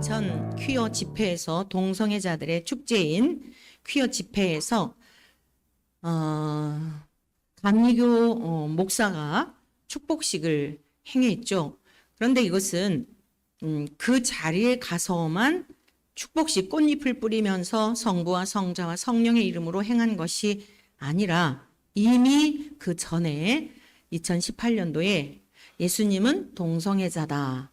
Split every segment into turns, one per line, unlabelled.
인천 퀴어 집회에서 동성애자들의 축제인 퀴어 집회에서 감리교 목사가 축복식을 행했죠. 그런데 이것은 그 자리에 가서만 축복식 꽃잎을 뿌리면서 성부와 성자와 성령의 이름으로 행한 것이 아니라 이미 그 전에 2018년도에 예수님은 동성애자다.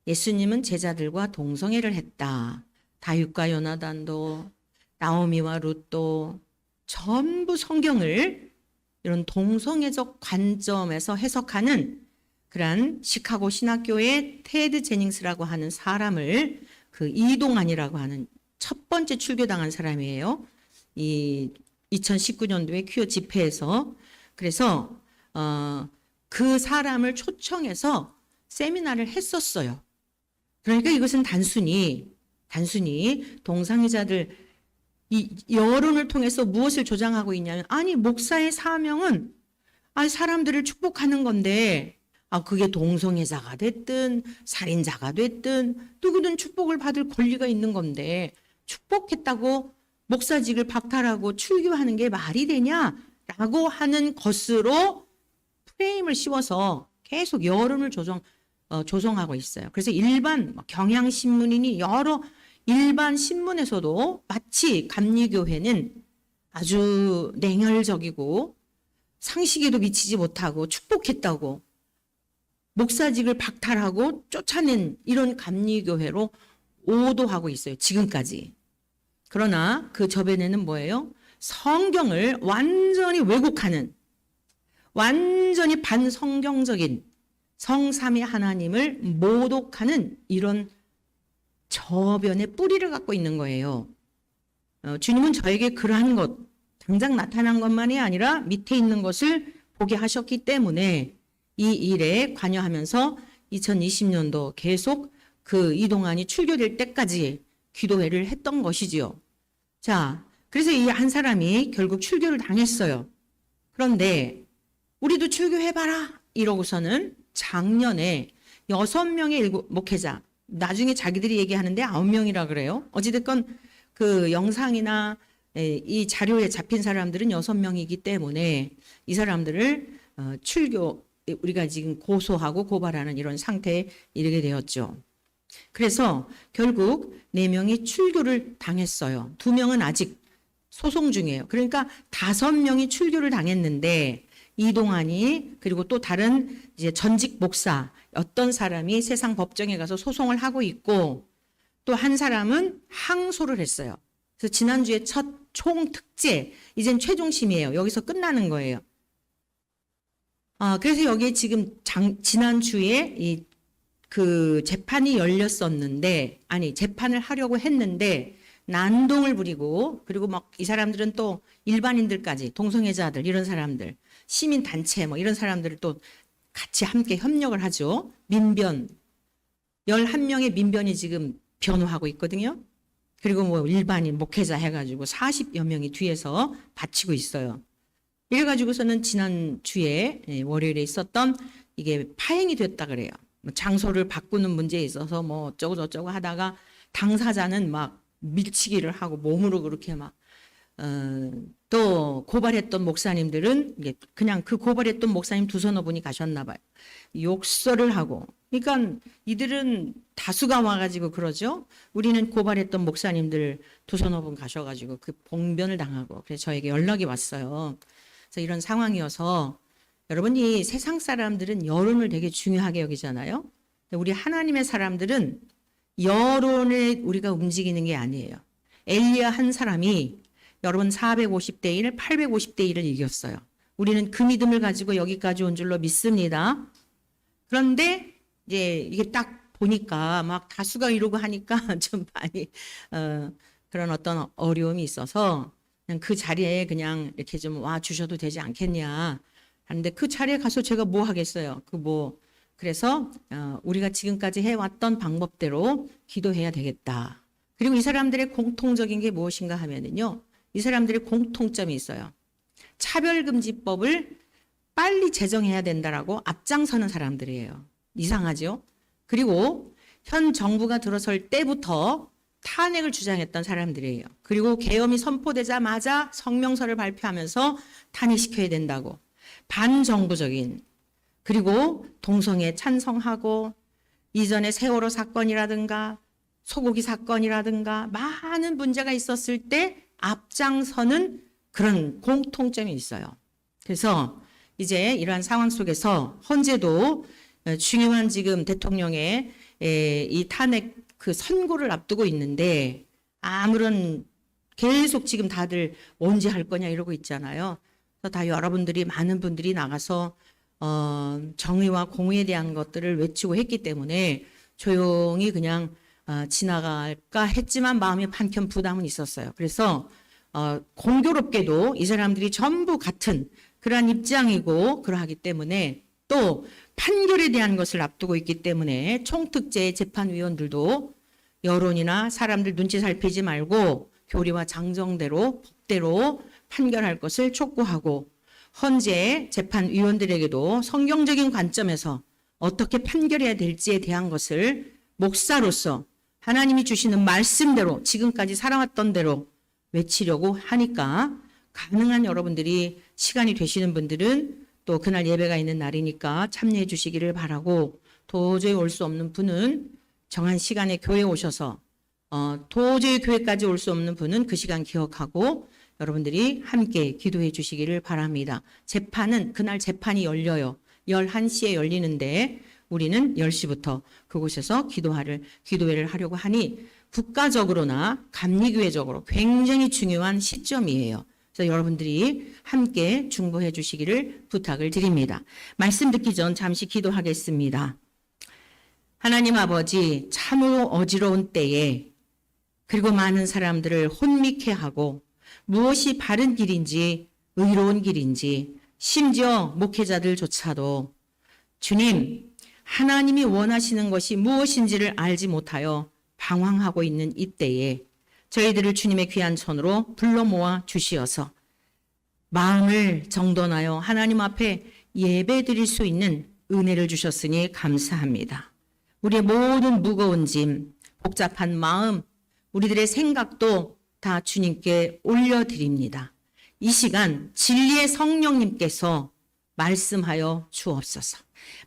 예수님은 제자들과 동성애를 했다. 다윗과 요나단도 나오미와 룻도 전부 성경을 이런 동성애적 관점에서 해석하는 그러한 시카고 신학교의 테드 제닝스라고 하는 사람을 그 이동환이라고 하는 첫 번째 출교당한 사람이에요. 이 2019년도에 퀴어 집회에서. 그래서 그 사람을 초청해서 세미나를 했었어요. 그러니까 이것은 단순히 동성애자들 이 여론을 통해서 무엇을 조장하고 있냐면, 아니 목사의 사명은 사람들을 축복하는 건데 그게 동성애자가 됐든 살인자가 됐든 누구든 축복을 받을 권리가 있는 건데 축복했다고 목사직을 박탈하고 출교하는 게 말이 되냐라고 하는 것으로 프레임을 씌워서 계속 여론을 조성하고 있어요. 그래서 일반 경향신문이니 여러 일반 신문에서도 마치 감리교회는 아주 냉혈적이고 상식에도 미치지 못하고 축복했다고 목사직을 박탈하고 쫓아낸 이런 감리교회로 오도하고 있어요. 지금까지. 그러나 그 저변에는 뭐예요? 성경을 완전히 왜곡하는, 완전히 반성경적인 성삼위 하나님을 모독하는 이런 저변의 뿌리를 갖고 있는 거예요. 주님은 저에게 그러한 것, 당장 나타난 것만이 아니라 밑에 있는 것을 보게 하셨기 때문에 이 일에 관여하면서 2020년도 계속 그 이동환이 출교될 때까지 기도회를 했던 것이지요. 자, 그래서 이 한 사람이 결국 출교를 당했어요. 그런데 우리도 출교해봐라 이러고서는 작년에 6명의 목회자, 나중에 자기들이 얘기하는데 9명이라 그래요. 어찌됐건 그 영상이나 이 자료에 잡힌 사람들은 6명이기 때문에 이 사람들을 출교, 우리가 지금 고소하고 고발하는 이런 상태에 이르게 되었죠. 그래서 결국 4명이 출교를 당했어요. 2명은 아직 소송 중이에요. 그러니까 5명이 출교를 당했는데 이동환이 그리고 또 다른 이제 전직 목사 어떤 사람이 세상 법정에 가서 소송을 하고 있고 또 한 사람은 항소를 했어요. 그래서 지난주에 첫 총특제, 이젠 최종심이에요. 여기서 끝나는 거예요. 그래서 여기에 지금 지난주에 그 재판이 열렸었는데, 재판을 하려고 했는데 난동을 부리고, 그리고 막 이 사람들은 또 일반인들까지, 동성애자들 이런 사람들, 시민단체 이런 사람들을 또 같이 함께 협력을 하죠. 민변 11명의 민변이 지금 변호하고 있거든요. 그리고 일반인 목회자 해가지고 40여 명이 뒤에서 바치고 있어요. 이래가지고서는 지난주에 월요일에 있었던 이게 파행이 됐다 그래요. 장소를 바꾸는 문제에 있어서 어쩌고 저쩌고 하다가 당사자는 막 밀치기를 하고 몸으로 그렇게 또 고발했던 목사님들은 그냥 그 고발했던 목사님 두서너 분이 가셨나 봐요. 욕설을 하고. 그러니까 이들은 다수가 와가지고 그러죠. 우리는 고발했던 목사님들 두서너 분 가셔가지고 그 봉변을 당하고. 그래서 저에게 연락이 왔어요. 그래서 이런 상황이어서 여러분, 이 세상 사람들은 여론을 되게 중요하게 여기잖아요. 우리 하나님의 사람들은 여론에 우리가 움직이는 게 아니에요. 엘리야 한 사람이 여러분 450대 1, 850대 1을 이겼어요. 우리는 그 믿음을 가지고 여기까지 온 줄로 믿습니다. 그런데 이제 이게 딱 보니까 막 다수가 이러고 하니까 좀 많이 그런 어떤 어려움이 있어서 그냥 그 자리에 그냥 이렇게 좀 와 주셔도 되지 않겠냐 하는데 그 자리에 가서 제가 뭐 하겠어요. 그래서 우리가 지금까지 해왔던 방법대로 기도해야 되겠다. 그리고 이 사람들의 공통적인 게 무엇인가 하면은요. 이 사람들의 공통점이 있어요. 차별금지법을 빨리 제정해야 된다라고 앞장서는 사람들이에요. 이상하죠? 그리고 현 정부가 들어설 때부터 탄핵을 주장했던 사람들이에요. 그리고 계엄이 선포되자마자 성명서를 발표하면서 탄핵시켜야 된다고. 반정부적인, 그리고 동성애 찬성하고 이전에 세월호 사건이라든가 소고기 사건이라든가 많은 문제가 있었을 때 앞장서는 그런 공통점이 있어요. 그래서 이제 이러한 상황 속에서 헌재도 중요한 지금 대통령의 이 탄핵 그 선고를 앞두고 있는데 아무런 계속 지금 다들 언제 할 거냐 이러고 있잖아요. 그래서 다 여러분들이 많은 분들이 나가서 정의와 공의에 대한 것들을 외치고 했기 때문에 조용히 그냥 지나갈까 했지만 마음에 한켠 부담은 있었어요. 그래서 공교롭게도 이 사람들이 전부 같은 그러한 입장이고 그러하기 때문에 또 판결에 대한 것을 앞두고 있기 때문에 총특제 재판위원들도 여론이나 사람들 눈치 살피지 말고 교리와 장정대로 법대로 판결할 것을 촉구하고 헌재 재판위원들에게도 성경적인 관점에서 어떻게 판결해야 될지에 대한 것을 목사로서 하나님이 주시는 말씀대로 지금까지 살아왔던 대로 외치려고 하니까 가능한 여러분들이 시간이 되시는 분들은 또 그날 예배가 있는 날이니까 참여해 주시기를 바라고 도저히 올 수 없는 분은 정한 시간에 교회에 오셔서 도저히 교회까지 올 수 없는 분은 그 시간 기억하고 여러분들이 함께 기도해 주시기를 바랍니다. 재판은 그날 재판이 열려요. 11시에 열리는데 우리는 10시부터 그곳에서 기도회를 하려고 하니 국가적으로나 감리교회적으로 굉장히 중요한 시점이에요. 그래서 여러분들이 함께 중보해 주시기를 부탁을 드립니다. 말씀 듣기 전 잠시 기도하겠습니다. 하나님 아버지, 참으로 어지러운 때에 그리고 많은 사람들을 혼미케 하고 무엇이 바른 길인지 의로운 길인지 심지어 목회자들조차도 주님, 하나님이 원하시는 것이 무엇인지를 알지 못하여 방황하고 있는 이때에 저희들을 주님의 귀한 손으로 불러 모아 주시어서 마음을 정돈하여 하나님 앞에 예배 드릴 수 있는 은혜를 주셨으니 감사합니다. 우리의 모든 무거운 짐, 복잡한 마음, 우리들의 생각도 다 주님께 올려드립니다. 이 시간 진리의 성령님께서 말씀하여 주옵소서.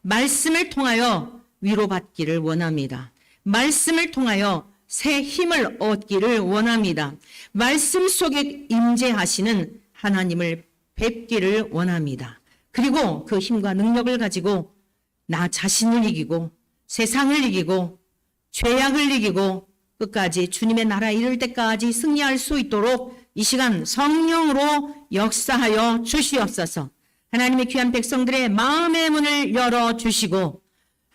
말씀을 통하여 위로받기를 원합니다. 말씀을 통하여 새 힘을 얻기를 원합니다. 말씀 속에 임재하시는 하나님을 뵙기를 원합니다. 그리고 그 힘과 능력을 가지고 나 자신을 이기고 세상을 이기고 죄악을 이기고 끝까지 주님의 나라에 이를 때까지 승리할 수 있도록 이 시간 성령으로 역사하여 주시옵소서. 하나님의 귀한 백성들의 마음의 문을 열어주시고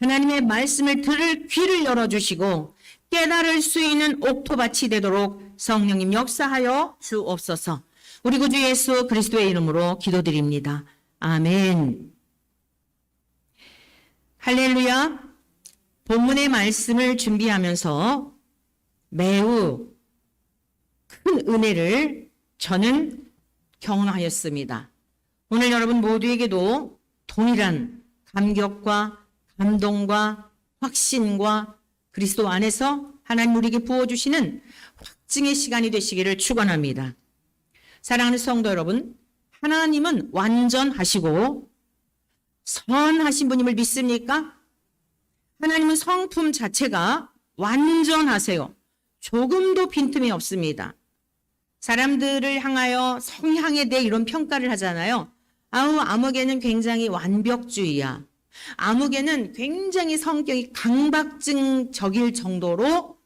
하나님의 말씀을 들을 귀를 열어주시고 깨달을 수 있는 옥토밭이 되도록 성령님 역사하여 주옵소서. 우리 구주 예수 그리스도의 이름으로 기도드립니다. 아멘. 할렐루야. 본문의 말씀을 준비하면서 매우 큰 은혜를 저는 경험하였습니다. 오늘 여러분 모두에게도 동일한 감격과 감동과 확신과 그리스도 안에서 하나님 우리에게 부어주시는 확증의 시간이 되시기를 축원합니다. 사랑하는 성도 여러분, 하나님은 완전하시고 선하신 분임을 믿습니까? 하나님은 성품 자체가 완전하세요. 조금도 빈틈이 없습니다. 사람들을 향하여 성향에 대해 이런 평가를 하잖아요. 아무개는 굉장히 완벽주의야. 아무개는 굉장히 성격이 강박증적일 정도로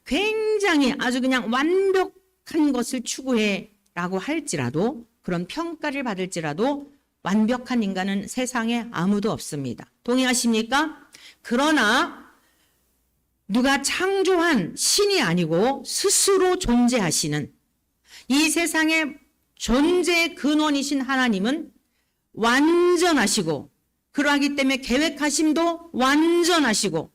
굉장히 아주 그냥 완벽한 것을 추구해 라고 할지라도 그런 평가를 받을지라도 완벽한 인간은 세상에 아무도 없습니다. 동의하십니까? 그러나 누가 창조한 신이 아니고 스스로 존재하시는 이 세상의 존재의 근원이신 하나님은 완전하시고 그러하기 때문에 계획하심도 완전하시고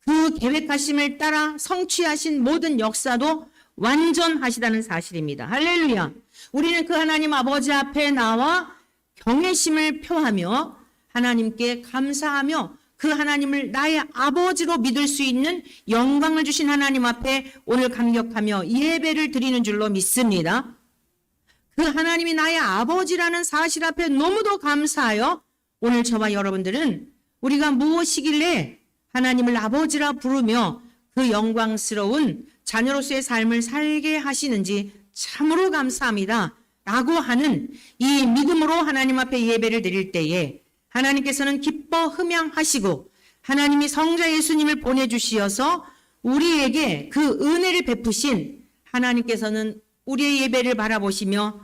그 계획하심을 따라 성취하신 모든 역사도 완전하시다는 사실입니다. 할렐루야. 우리는 그 하나님 아버지 앞에 나와 경외심을 표하며 하나님께 감사하며 그 하나님을 나의 아버지로 믿을 수 있는 영광을 주신 하나님 앞에 오늘 감격하며 예배를 드리는 줄로 믿습니다. 그 하나님이 나의 아버지라는 사실 앞에 너무도 감사하여 오늘 저와 여러분들은 우리가 무엇이길래 하나님을 아버지라 부르며 그 영광스러운 자녀로서의 삶을 살게 하시는지 참으로 감사합니다. 라고 하는 이 믿음으로 하나님 앞에 예배를 드릴 때에 하나님께서는 기뻐 흠양하시고 하나님이 성자 예수님을 보내주시어서 우리에게 그 은혜를 베푸신 하나님께서는 우리의 예배를 바라보시며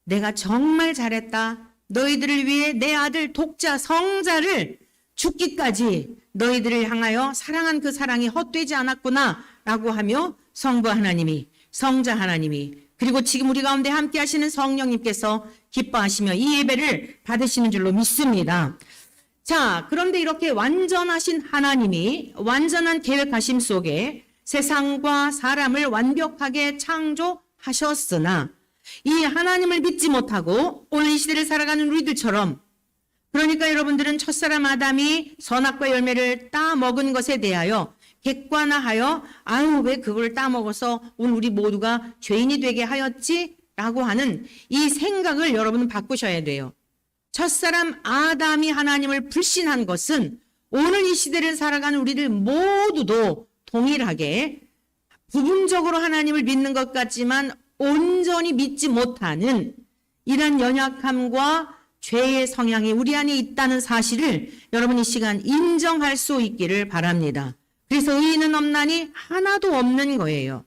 내가 정말 잘했다. 너희들을 위해 내 아들 독자 성자를 죽기까지 너희들을 향하여 사랑한 그 사랑이 헛되지 않았구나 라고 하며 성부 하나님이 성자 하나님이 그리고 지금 우리 가운데 함께 하시는 성령님께서 기뻐하시며 이 예배를 받으시는 줄로 믿습니다. 자, 그런데 이렇게 완전하신 하나님이 완전한 계획하심 속에 세상과 사람을 완벽하게 창조하셨으나 이 하나님을 믿지 못하고 오늘 이 시대를 살아가는 우리들처럼 그러니까 여러분들은 첫사람 아담이 선악과 열매를 따먹은 것에 대하여 객관화하여 아유 왜 그걸 따먹어서 오늘 우리 모두가 죄인이 되게 하였지? 라고 하는 이 생각을 여러분은 바꾸셔야 돼요. 첫사람 아담이 하나님을 불신한 것은 오늘 이 시대를 살아가는 우리들 모두도 동일하게 부분적으로 하나님을 믿는 것 같지만 온전히 믿지 못하는 이런 연약함과 죄의 성향이 우리 안에 있다는 사실을 여러분 이 시간 인정할 수 있기를 바랍니다. 그래서 의인은 없나니 하나도 없는 거예요.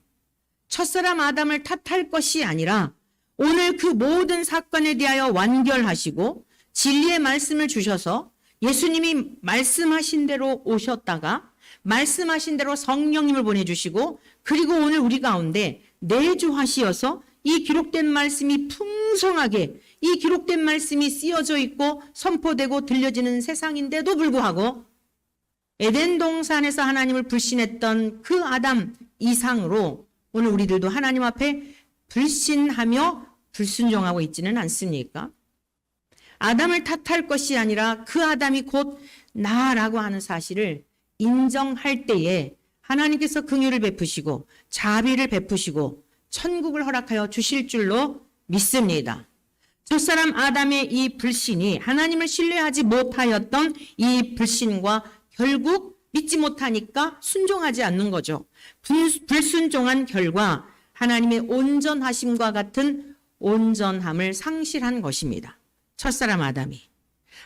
첫사람 아담을 탓할 것이 아니라 오늘 그 모든 사건에 대하여 완결하시고 진리의 말씀을 주셔서 예수님이 말씀하신 대로 오셨다가 말씀하신 대로 성령님을 보내주시고 그리고 오늘 우리 가운데 내주하시어서 이 기록된 말씀이 풍성하게 이 기록된 말씀이 쓰여져 있고 선포되고 들려지는 세상인데도 불구하고 에덴 동산에서 하나님을 불신했던 그 아담 이상으로 오늘 우리들도 하나님 앞에 불신하며 불순종하고 있지는 않습니까? 아담을 탓할 것이 아니라 그 아담이 곧 나라고 하는 사실을 인정할 때에 하나님께서 긍휼을 베푸시고 자비를 베푸시고 천국을 허락하여 주실 줄로 믿습니다. 첫사람 아담의 이 불신이 하나님을 신뢰하지 못하였던 이 불신과 결국 믿지 못하니까 순종하지 않는 거죠. 불순종한 결과 하나님의 온전하심과 같은 온전함을 상실한 것입니다. 첫사람 아담이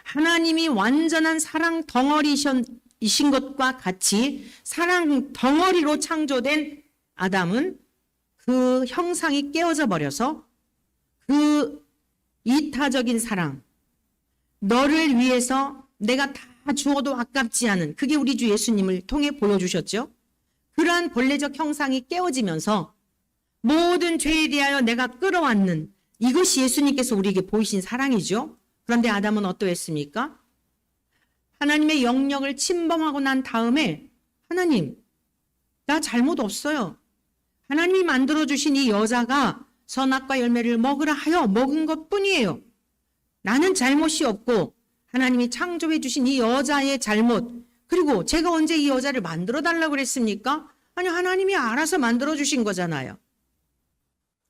하나님이 완전한 사랑 덩어리이신 것과 같이 사랑 덩어리로 창조된 아담은 그 형상이 깨어져 버려서 그 이타적인 사랑, 너를 위해서 내가 다 주어도 아깝지 않은 그게 우리 주 예수님을 통해 보여주셨죠. 그러한 본래적 형상이 깨어지면서 모든 죄에 대하여 내가 끌어안는 이것이 예수님께서 우리에게 보이신 사랑이죠. 그런데 아담은 어떠했습니까? 하나님의 영역을 침범하고 난 다음에 하나님, 나 잘못 없어요. 하나님이 만들어주신 이 여자가 선악과 열매를 먹으라 하여 먹은 것뿐이에요. 나는 잘못이 없고 하나님이 창조해 주신 이 여자의 잘못 그리고 제가 언제 이 여자를 만들어 달라고 그랬습니까? 아니 하나님이 알아서 만들어 주신 거잖아요.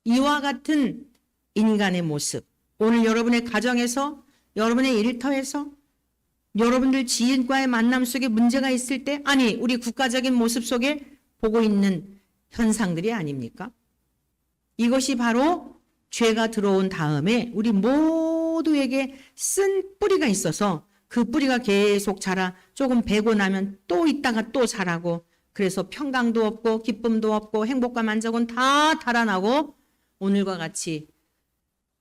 이와 같은 인간의 모습 오늘 여러분의 가정에서 여러분의 일터에서 여러분들 지인과의 만남 속에 문제가 있을 때 아니 우리 국가적인 모습 속에 보고 있는 현상들이 아닙니까? 이것이 바로 죄가 들어온 다음에 우리 모두에게 쓴 뿌리가 있어서 그 뿌리가 계속 자라 조금 베고 나면 또 있다가 또 자라고 그래서 평강도 없고 기쁨도 없고 행복과 만족은 다 달아나고 오늘과 같이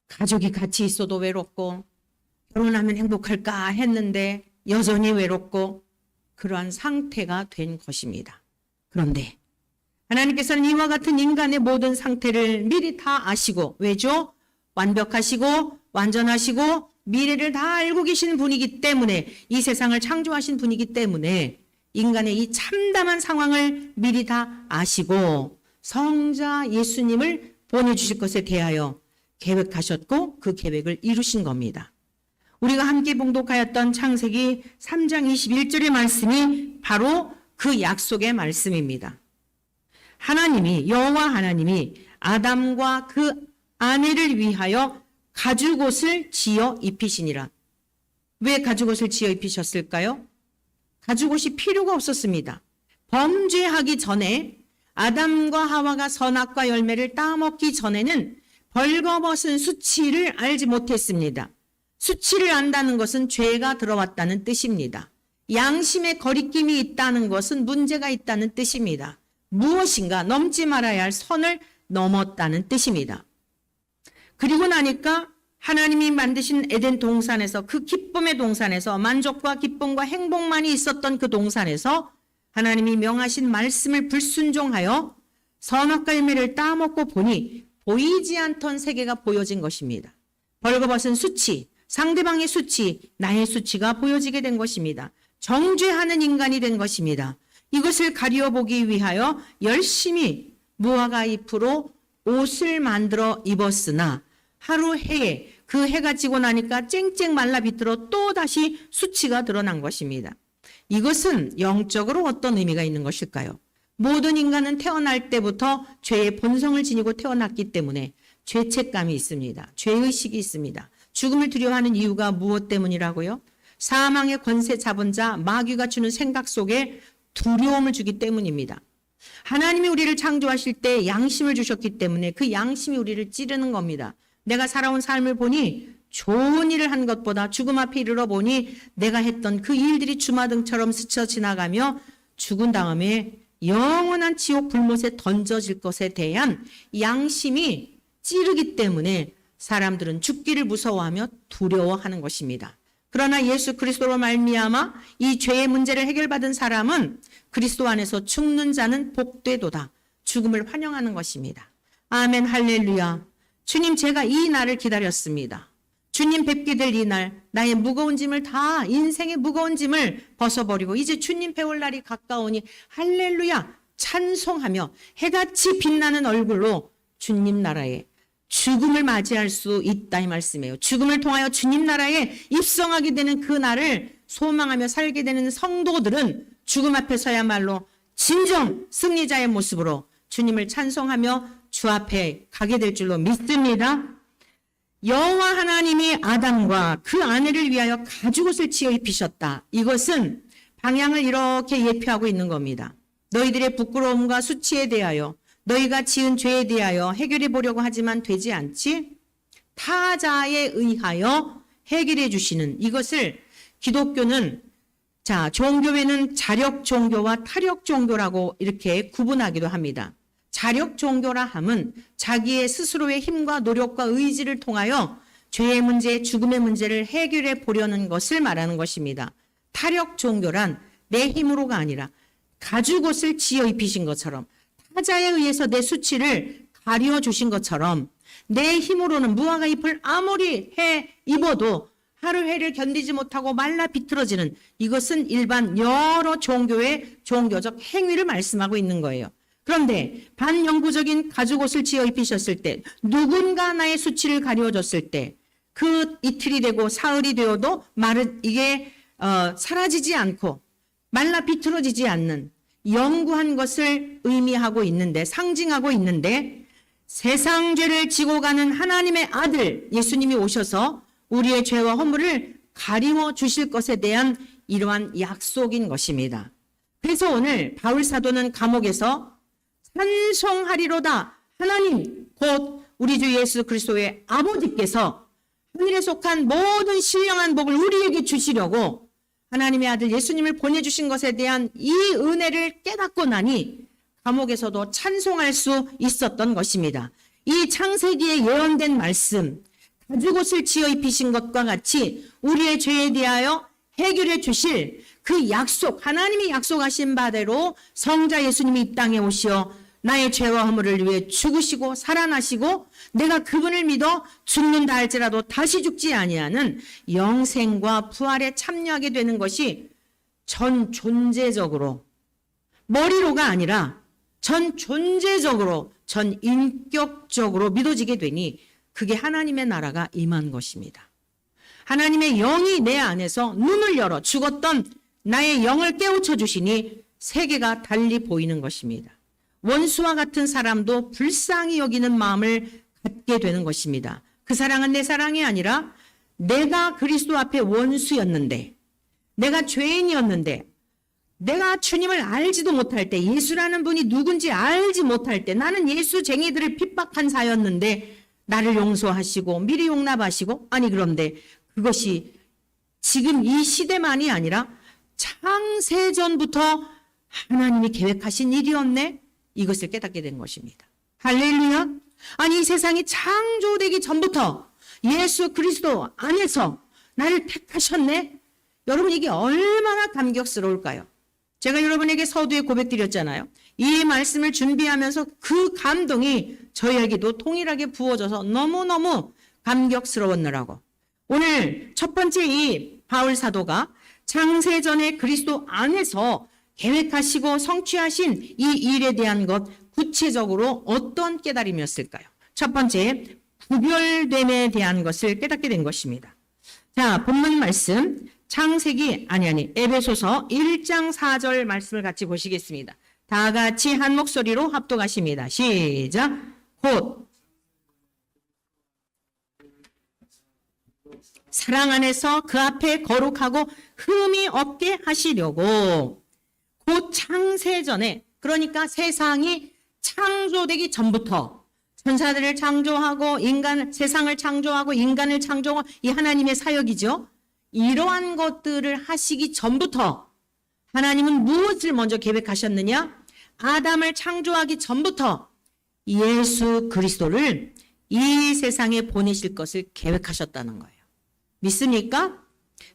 가족이 같이 있어도 외롭고 결혼하면 행복할까 했는데 여전히 외롭고 그러한 상태가 된 것입니다. 그런데 하나님께서는 이와 같은 인간의 모든 상태를 미리 다 아시고 왜죠? 완벽하시고 완전하시고 미래를 다 알고 계신 분이기 때문에 이 세상을 창조하신 분이기 때문에 인간의 이 참담한 상황을 미리 다 아시고 성자 예수님을 보내주실 것에 대하여 계획하셨고 그 계획을 이루신 겁니다. 우리가 함께 봉독하였던 창세기 3장 21절의 말씀이 바로 그 약속의 말씀입니다. 여호와 하나님이 아담과 그 아내를 위하여 가죽옷을 지어 입히시니라. 왜 가죽옷을 지어 입히셨을까요? 가죽옷이 필요가 없었습니다. 범죄하기 전에 아담과 하와가 선악과 열매를 따먹기 전에는 벌거벗은 수치를 알지 못했습니다. 수치를 안다는 것은 죄가 들어왔다는 뜻입니다. 양심의 거리낌이 있다는 것은 문제가 있다는 뜻입니다. 무엇인가 넘지 말아야 할 선을 넘었다는 뜻입니다. 그리고 나니까 하나님이 만드신 에덴 동산에서, 그 기쁨의 동산에서, 만족과 기쁨과 행복만이 있었던 그 동산에서 하나님이 명하신 말씀을 불순종하여 선악과 열매를 따먹고 보니 보이지 않던 세계가 보여진 것입니다. 벌거벗은 수치, 상대방의 수치, 나의 수치가 보여지게 된 것입니다. 정죄하는 인간이 된 것입니다. 이것을 가려보기 위하여 열심히 무화과 잎으로 옷을 만들어 입었으나 하루 해에 그 해가 지고 나니까 쨍쨍 말라 비틀어 또 다시 수치가 드러난 것입니다. 이것은 영적으로 어떤 의미가 있는 것일까요? 모든 인간은 태어날 때부터 죄의 본성을 지니고 태어났기 때문에 죄책감이 있습니다. 죄의식이 있습니다. 죽음을 두려워하는 이유가 무엇 때문이라고요? 사망의 권세 잡은 자 마귀가 주는 생각 속에 두려움을 주기 때문입니다. 하나님이 우리를 창조하실 때 양심을 주셨기 때문에 그 양심이 우리를 찌르는 겁니다. 내가 살아온 삶을 보니 좋은 일을 한 것보다 죽음 앞에 이르러 보니 내가 했던 그 일들이 주마등처럼 스쳐 지나가며 죽은 다음에 영원한 지옥 불못에 던져질 것에 대한 양심이 찌르기 때문에 사람들은 죽기를 무서워하며 두려워하는 것입니다. 그러나 예수 그리스도로 말미암아 이 죄의 문제를 해결받은 사람은 그리스도 안에서 죽는 자는 복되도다. 죽음을 환영하는 것입니다. 아멘, 할렐루야. 주님, 제가 이 날을 기다렸습니다. 주님 뵙게 될 이 날, 나의 무거운 짐을 다, 인생의 무거운 짐을 벗어버리고 이제 주님 배울 날이 가까우니 할렐루야 찬송하며 해같이 빛나는 얼굴로 주님 나라에 죽음을 맞이할 수 있다 이 말씀이에요. 죽음을 통하여 주님 나라에 입성하게 되는 그 날을 소망하며 살게 되는 성도들은 죽음 앞에 서야말로 진정 승리자의 모습으로 주님을 찬송하며 주 앞에 가게 될 줄로 믿습니다. 여호와 하나님이 아담과 그 아내를 위하여 가죽옷을 지어 입히셨다. 이것은 방향을 이렇게 예표하고 있는 겁니다. 너희들의 부끄러움과 수치에 대하여, 너희가 지은 죄에 대하여 해결해 보려고 하지만 되지 않지? 타자에 의하여 해결해 주시는, 이것을 기독교는 종교에는 자력 종교와 타력 종교라고 이렇게 구분하기도 합니다. 자력 종교라 함은 자기의 스스로의 힘과 노력과 의지를 통하여 죄의 문제, 죽음의 문제를 해결해 보려는 것을 말하는 것입니다. 타력 종교란 내 힘으로가 아니라 가죽옷을 지어 입히신 것처럼, 타자에 의해서 내 수치를 가려 주신 것처럼 내 힘으로는 무화과 잎을 아무리 해 입어도 하루 해를 견디지 못하고 말라 비틀어지는, 이것은 일반 여러 종교의 종교적 행위를 말씀하고 있는 거예요. 그런데 반영구적인 가죽옷을 지어 입히셨을 때, 누군가 나의 수치를 가려줬을 때, 그 이틀이 되고 사흘이 되어도 이게 사라지지 않고 말라 비틀어지지 않는 영구한 것을 의미하고 있는데, 상징하고 있는데, 세상 죄를 지고 가는 하나님의 아들 예수님이 오셔서 우리의 죄와 허물을 가리워 주실 것에 대한 이러한 약속인 것입니다. 그래서 오늘 바울 사도는 감옥에서 찬송하리로다. 하나님 곧 우리 주 예수 그리스도의 아버지께서 하늘에 속한 모든 신령한 복을 우리에게 주시려고 하나님의 아들 예수님을 보내주신 것에 대한 이 은혜를 깨닫고 나니 감옥에서도 찬송할 수 있었던 것입니다. 이 창세기에 예언된 말씀, 가죽옷을 지어 입히신 것과 같이 우리의 죄에 대하여 해결해 주실 그 약속, 하나님이 약속하신 바대로 성자 예수님이 이 땅에 오시어 나의 죄와 허물을 위해 죽으시고 살아나시고 내가 그분을 믿어 죽는다 할지라도 다시 죽지 아니하는 영생과 부활에 참여하게 되는 것이 전 존재적으로, 머리로가 아니라 전 존재적으로, 전 인격적으로 믿어지게 되니 그게 하나님의 나라가 임한 것입니다. 하나님의 영이 내 안에서 눈을 열어 죽었던 나의 영을 깨우쳐 주시니 세계가 달리 보이는 것입니다. 원수와 같은 사람도 불쌍히 여기는 마음을 갖게 되는 것입니다. 그 사랑은 내 사랑이 아니라 내가 그리스도 앞에 원수였는데, 내가 죄인이었는데, 내가 주님을 알지도 못할 때, 예수라는 분이 누군지 알지 못할 때, 나는 예수쟁이들을 핍박한 자였는데 나를 용서하시고 미리 용납하시고, 아니 그런데 그것이 지금 이 시대만이 아니라 창세전부터 하나님이 계획하신 일이었네? 이것을 깨닫게 된 것입니다. 할렐루야. 아니 이 세상이 창조되기 전부터 예수 그리스도 안에서 나를 택하셨네? 여러분 이게 얼마나 감격스러울까요? 제가 여러분에게 서두에 고백드렸잖아요. 이 말씀을 준비하면서 그 감동이 저희에게도 동일하게 부어져서 너무너무 감격스러웠느라고. 오늘 첫 번째 이 바울 사도가 창세전에 그리스도 안에서 계획하시고 성취하신 이 일에 대한 것 구체적으로 어떤 깨달음이었을까요? 첫 번째, 구별됨에 대한 것을 깨닫게 된 것입니다. 자, 본문 말씀 에베소서 1장 4절 말씀을 같이 보시겠습니다. 다 같이 한 목소리로 합독하십니다. 시작. 곧 사랑 안에서 그 앞에 거룩하고 흠이 없게 하시려고, 곧 창세전에, 그러니까 세상이 창조되기 전부터 천사들을 창조하고 세상을 창조하고 인간을 창조하고, 이 하나님의 사역이죠. 이러한 것들을 하시기 전부터 하나님은 무엇을 먼저 계획하셨느냐? 아담을 창조하기 전부터 예수 그리스도를 이 세상에 보내실 것을 계획하셨다는 거예요. 믿습니까?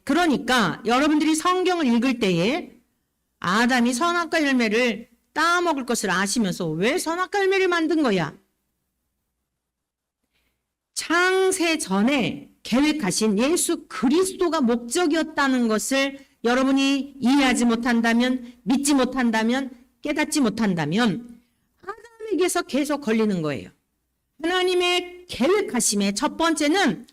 그러니까 여러분들이 성경을 읽을 때에 아담이 선악과 열매를 따먹을 것을 아시면서 왜 선악과 열매를 만든 거야? 창세 전에 계획하신 예수 그리스도가 목적이었다는 것을 여러분이 이해하지 못한다면, 믿지 못한다면, 깨닫지 못한다면 아담에게서 계속 걸리는 거예요. 하나님의 계획하심의 첫 번째는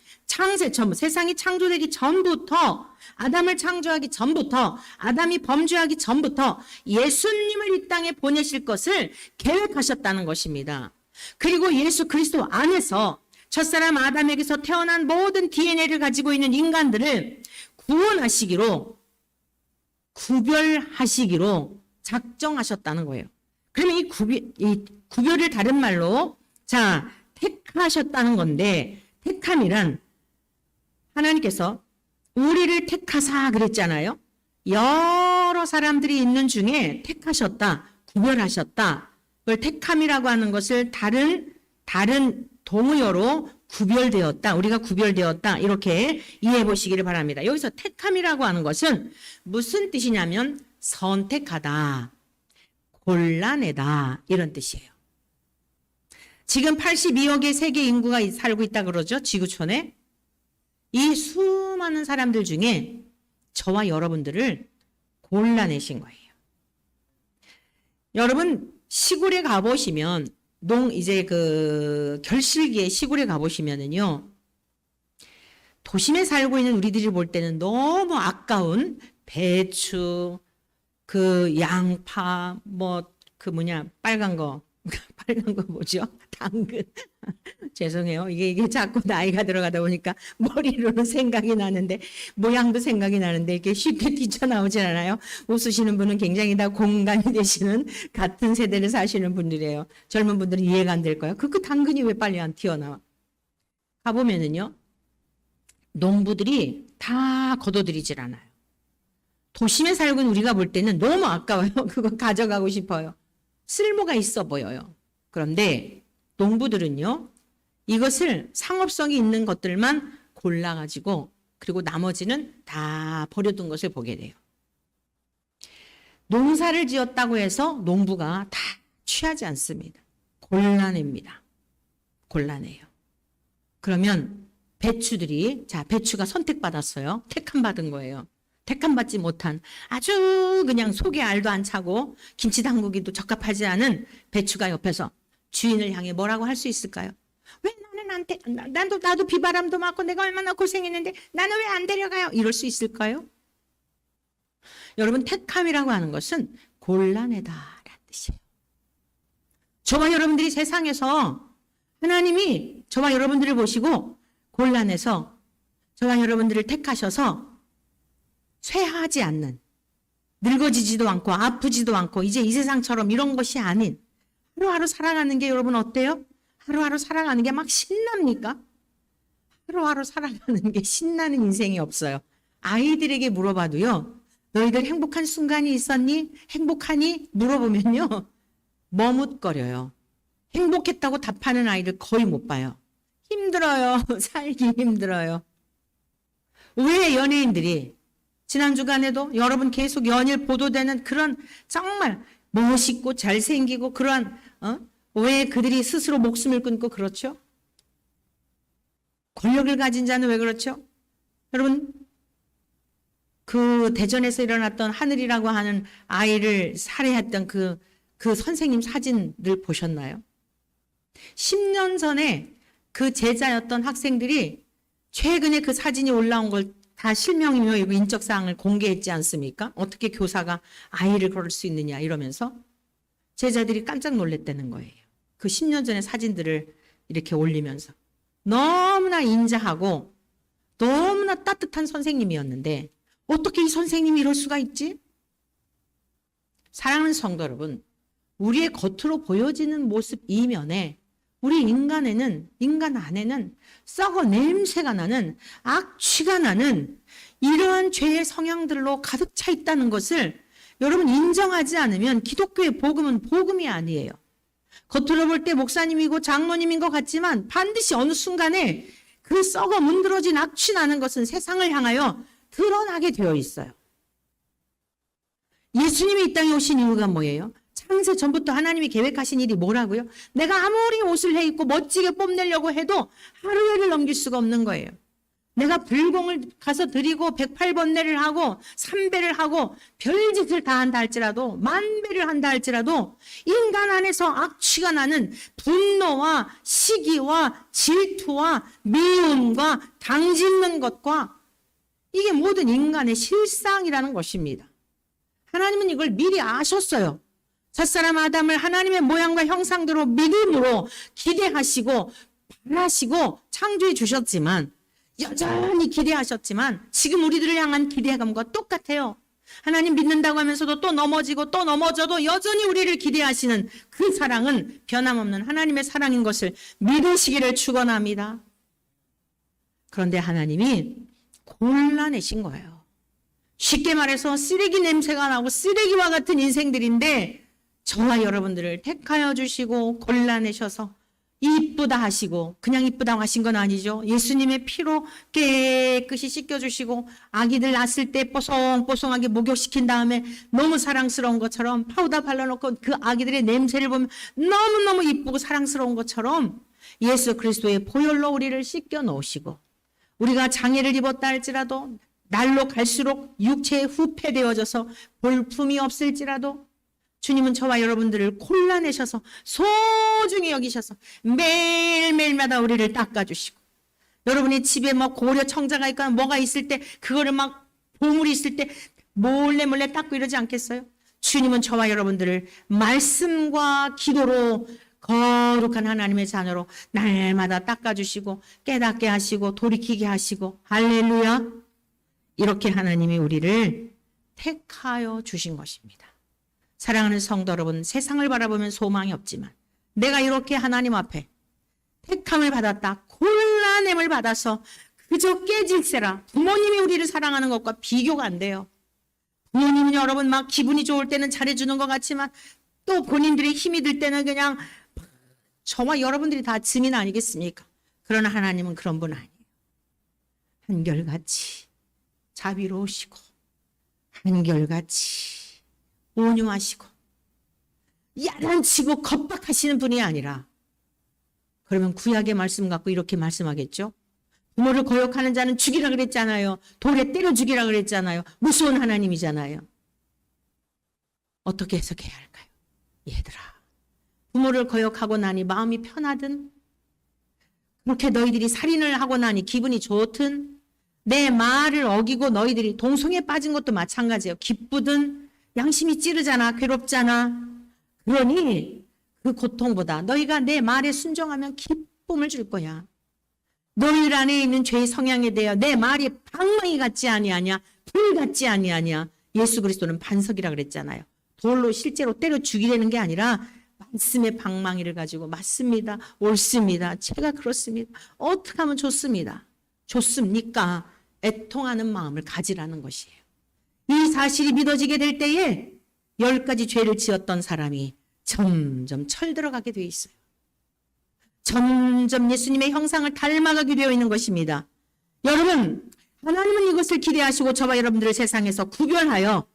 세상이 창조되기 전부터, 아담을 창조하기 전부터, 아담이 범죄하기 전부터 예수님을 이 땅에 보내실 것을 계획하셨다는 것입니다. 그리고 예수 그리스도 안에서 첫사람 아담에게서 태어난 모든 DNA를 가지고 있는 인간들을 구원하시기로, 구별하시기로 작정하셨다는 거예요. 그러면 이 구별을 다른 말로, 자, 택하셨다는 건데, 택함이란 하나님께서 우리를 택하사 그랬잖아요. 여러 사람들이 있는 중에 택하셨다, 구별하셨다. 그걸 택함이라고 하는 것을 다른 동의어로 구별되었다, 우리가 구별되었다, 이렇게 이해해 보시기를 바랍니다. 여기서 택함이라고 하는 것은 무슨 뜻이냐면 선택하다, 골라내다, 이런 뜻이에요. 지금 82억의 세계 인구가 살고 있다 그러죠, 지구촌에. 이 수많은 사람들 중에 저와 여러분들을 골라내신 거예요. 여러분 시골에 가보시면, 이제 그 결실기에 시골에 가보시면은요, 도심에 살고 있는 우리들이 볼 때는 너무 아까운 배추, 그 양파, 빨간 거 뭐죠? 당근. 죄송해요. 이게 자꾸 나이가 들어가다 보니까 머리로는 생각이 나는데, 모양도 생각이 나는데, 이게 쉽게 뛰쳐나오질 않아요. 웃으시는 분은 굉장히 다 공감이 되시는 같은 세대를 사시는 분들이에요. 젊은 분들은 이해가 안 될 거예요. 그 당근이 왜 빨리 안 튀어나와? 가보면은요, 농부들이 다 걷어들이질 않아요. 도심에 살고 있는 우리가 볼 때는 너무 아까워요. 그거 가져가고 싶어요. 쓸모가 있어 보여요. 그런데 농부들은요, 이것을 상업성이 있는 것들만 골라가지고, 그리고 나머지는 다 버려둔 것을 보게 돼요. 농사를 지었다고 해서 농부가 다 취하지 않습니다. 골라냅니다. 골라내요. 그러면 배추가 선택받았어요. 택함받은 거예요. 택함받지 못한 아주 그냥 속에 알도 안 차고 김치 담그기도 적합하지 않은 배추가 옆에서 주인을 향해 뭐라고 할 수 있을까요? 왜 나는 나도 비바람도 맞고 내가 얼마나 고생했는데 나는 왜 안 데려가요? 이럴 수 있을까요? 여러분, 택함이라고 하는 것은 곤란하다라는 뜻이에요. 저와 여러분들이 세상에서 하나님이 저와 여러분들을 보시고 곤란해서 저와 여러분들을 택하셔서 쇠하지 않는, 늙어지지도 않고 아프지도 않고 이제 이 세상처럼 이런 것이 아닌 하루하루 살아가는 게 여러분 어때요? 하루하루 살아가는 게 막 신납니까? 하루하루 살아가는 게 신나는 인생이 없어요. 아이들에게 물어봐도요. 너희들 행복한 순간이 있었니? 행복하니? 물어보면요. 머뭇거려요. 행복했다고 답하는 아이들 거의 못 봐요. 힘들어요. 살기 힘들어요. 왜 연예인들이 지난 주간에도 여러분 계속 연일 보도되는 그런 정말 멋있고 잘생기고 그러한 왜 그들이 스스로 목숨을 끊고 그렇죠? 권력을 가진 자는 왜 그렇죠? 여러분, 그 대전에서 일어났던 하늘이라고 하는 아이를 살해했던 그 선생님 사진을 보셨나요? 10년 전에 그 제자였던 학생들이 최근에 그 사진이 올라온 걸 다 실명이며 인적사항을 공개했지 않습니까? 어떻게 교사가 아이를 그럴 수 있느냐 이러면서 제자들이 깜짝 놀랐다는 거예요. 그 10년 전의 사진들을 이렇게 올리면서 너무나 인자하고 너무나 따뜻한 선생님이었는데 어떻게 이 선생님이 이럴 수가 있지? 사랑하는 성도 여러분, 우리의 겉으로 보여지는 모습 이면에 우리 인간 안에는 썩어 냄새가 나는 악취가 나는 이러한 죄의 성향들로 가득 차 있다는 것을 여러분 인정하지 않으면 기독교의 복음은 복음이 아니에요. 겉으로 볼 때 목사님이고 장로님인 것 같지만 반드시 어느 순간에 그 썩어 문드러진 악취 나는 것은 세상을 향하여 드러나게 되어 있어요. 예수님이 이 땅에 오신 이유가 뭐예요? 창세 전부터 하나님이 계획하신 일이 뭐라고요? 내가 아무리 옷을 해입고 멋지게 뽐내려고 해도 하루를 넘길 수가 없는 거예요. 내가 불공을 가서 드리고 108번뇌를 하고 3배를 하고 별짓을 다 한다 할지라도 만배를 한다 할지라도 인간 안에서 악취가 나는 분노와 시기와 질투와 미움과 당짓는 것과 이게 모든 인간의 실상이라는 것입니다. 하나님은 이걸 미리 아셨어요. 첫사람 아담을 하나님의 모양과 형상대로 믿음으로 기대하시고 바라시고 창조해 주셨지만 여전히 기대하셨지만 지금 우리들을 향한 기대감과 똑같아요. 하나님 믿는다고 하면서도 또 넘어지고 또 넘어져도 여전히 우리를 기대하시는 그 사랑은 변함없는 하나님의 사랑인 것을 믿으시기를 축원합니다. 그런데 하나님이 곤란해신 거예요. 쉽게 말해서 쓰레기 냄새가 나고 쓰레기와 같은 인생들인데 저와 여러분들을 택하여 주시고 골라내셔서 이쁘다 하시고 그냥 이쁘다고 하신 건 아니죠. 예수님의 피로 깨끗이 씻겨주시고 아기들 낳았을 때 뽀송뽀송하게 목욕시킨 다음에 너무 사랑스러운 것처럼 파우더 발라놓고 그 아기들의 냄새를 보면 너무너무 이쁘고 사랑스러운 것처럼 예수 그리스도의 보혈로 우리를 씻겨 놓으시고 우리가 장애를 입었다 할지라도 날로 갈수록 육체에 후패되어져서 볼품이 없을지라도 주님은 저와 여러분들을 골라내셔서 소중히 여기셔서 매일매일마다 우리를 닦아주시고 여러분이 집에 뭐 고려 청자가 있거나 뭐가 있을 때 그거를 막 보물이 있을 때 몰래 닦고 이러지 않겠어요? 주님은 저와 여러분들을 말씀과 기도로 거룩한 하나님의 자녀로 날마다 닦아주시고 깨닫게 하시고 돌이키게 하시고 할렐루야. 이렇게 하나님이 우리를 택하여 주신 것입니다. 사랑하는 성도 여러분, 세상을 바라보면 소망이 없지만 내가 이렇게 하나님 앞에 택함을 받았다, 곤란함을 받아서 그저 깨질세라. 부모님이 우리를 사랑하는 것과 비교가 안 돼요. 부모님은 여러분 막 기분이 좋을 때는 잘해주는 것 같지만 또 본인들의 힘이 들 때는 그냥 저와 여러분들이 다 증인 아니겠습니까? 그러나 하나님은 그런 분 아니에요. 한결같이 자비로우시고 한결같이 온유하시고 야단치고 겁박하시는 분이 아니라 그러면 구약의 말씀 갖고 이렇게 말씀하겠죠. 부모를 거역하는 자는 죽이라 그랬잖아요. 돌에 때려 죽이라 그랬잖아요. 무서운 하나님이잖아요. 어떻게 해석해야 할까요? 얘들아, 부모를 거역하고 나니 마음이 편하든 그렇게 너희들이 살인을 하고 나니 기분이 좋든 내 말을 어기고 너희들이 동성애에 빠진 것도 마찬가지예요. 기쁘든 양심이 찌르잖아. 괴롭잖아. 그러니 그 고통보다 너희가 내 말에 순종하면 기쁨을 줄 거야. 너희 안에 있는 죄의 성향에 대하여 내 말이 방망이 같지 아니하냐, 불 같지 아니하냐. 예수 그리스도는 반석이라 그랬잖아요. 돌로 실제로 때려 죽이려는 게 아니라 말씀의 방망이를 가지고 맞습니다. 옳습니다. 제가 그렇습니다. 어떻게 하면 좋습니다. 좋습니까? 애통하는 마음을 가지라는 것이에요. 이 사실이 믿어지게 될 때에 10가지 죄를 지었던 사람이 점점 철들어가게 돼 있어요. 점점 예수님의 형상을 닮아가게 되어 있는 것입니다. 여러분, 하나님은 이것을 기대하시고 저와 여러분들을 세상에서 구별하여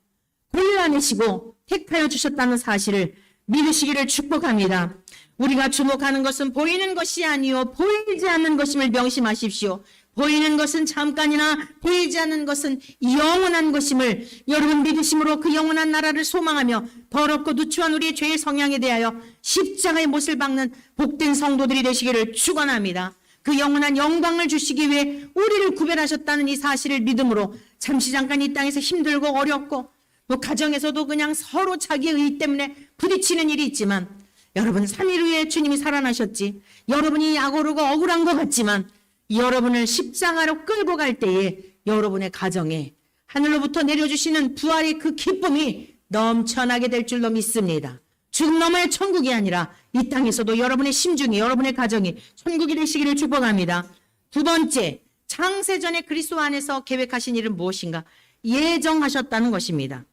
골라내시고 택하여 주셨다는 사실을 믿으시기를 축복합니다. 우리가 주목하는 것은 보이는 것이 아니요 보이지 않는 것임을 명심하십시오. 보이는 것은 잠깐이나 보이지 않는 것은 영원한 것임을 여러분 믿으심으로 그 영원한 나라를 소망하며 더럽고 누추한 우리의 죄의 성향에 대하여 십자가의 못을 박는 복된 성도들이 되시기를 축원합니다. 그 영원한 영광을 주시기 위해 우리를 구별하셨다는 이 사실을 믿음으로 잠시 잠깐 이 땅에서 힘들고 어렵고 또 가정에서도 그냥 서로 자기의 의 때문에 부딪히는 일이 있지만 여러분 3일 후에 주님이 살아나셨지. 여러분이 약오르고 억울한 것 같지만 여러분을 십자가로 끌고 갈 때에 여러분의 가정에 하늘로부터 내려주시는 부활의 그 기쁨이 넘쳐나게 될 줄로 믿습니다. 죽음 너머의 천국이 아니라 이 땅에서도 여러분의 심중이 여러분의 가정이 천국이 되시기를 축복합니다. 두 번째, 창세전에 그리스도 안에서 계획하신 일은 무엇인가? 예정하셨다는 것입니다.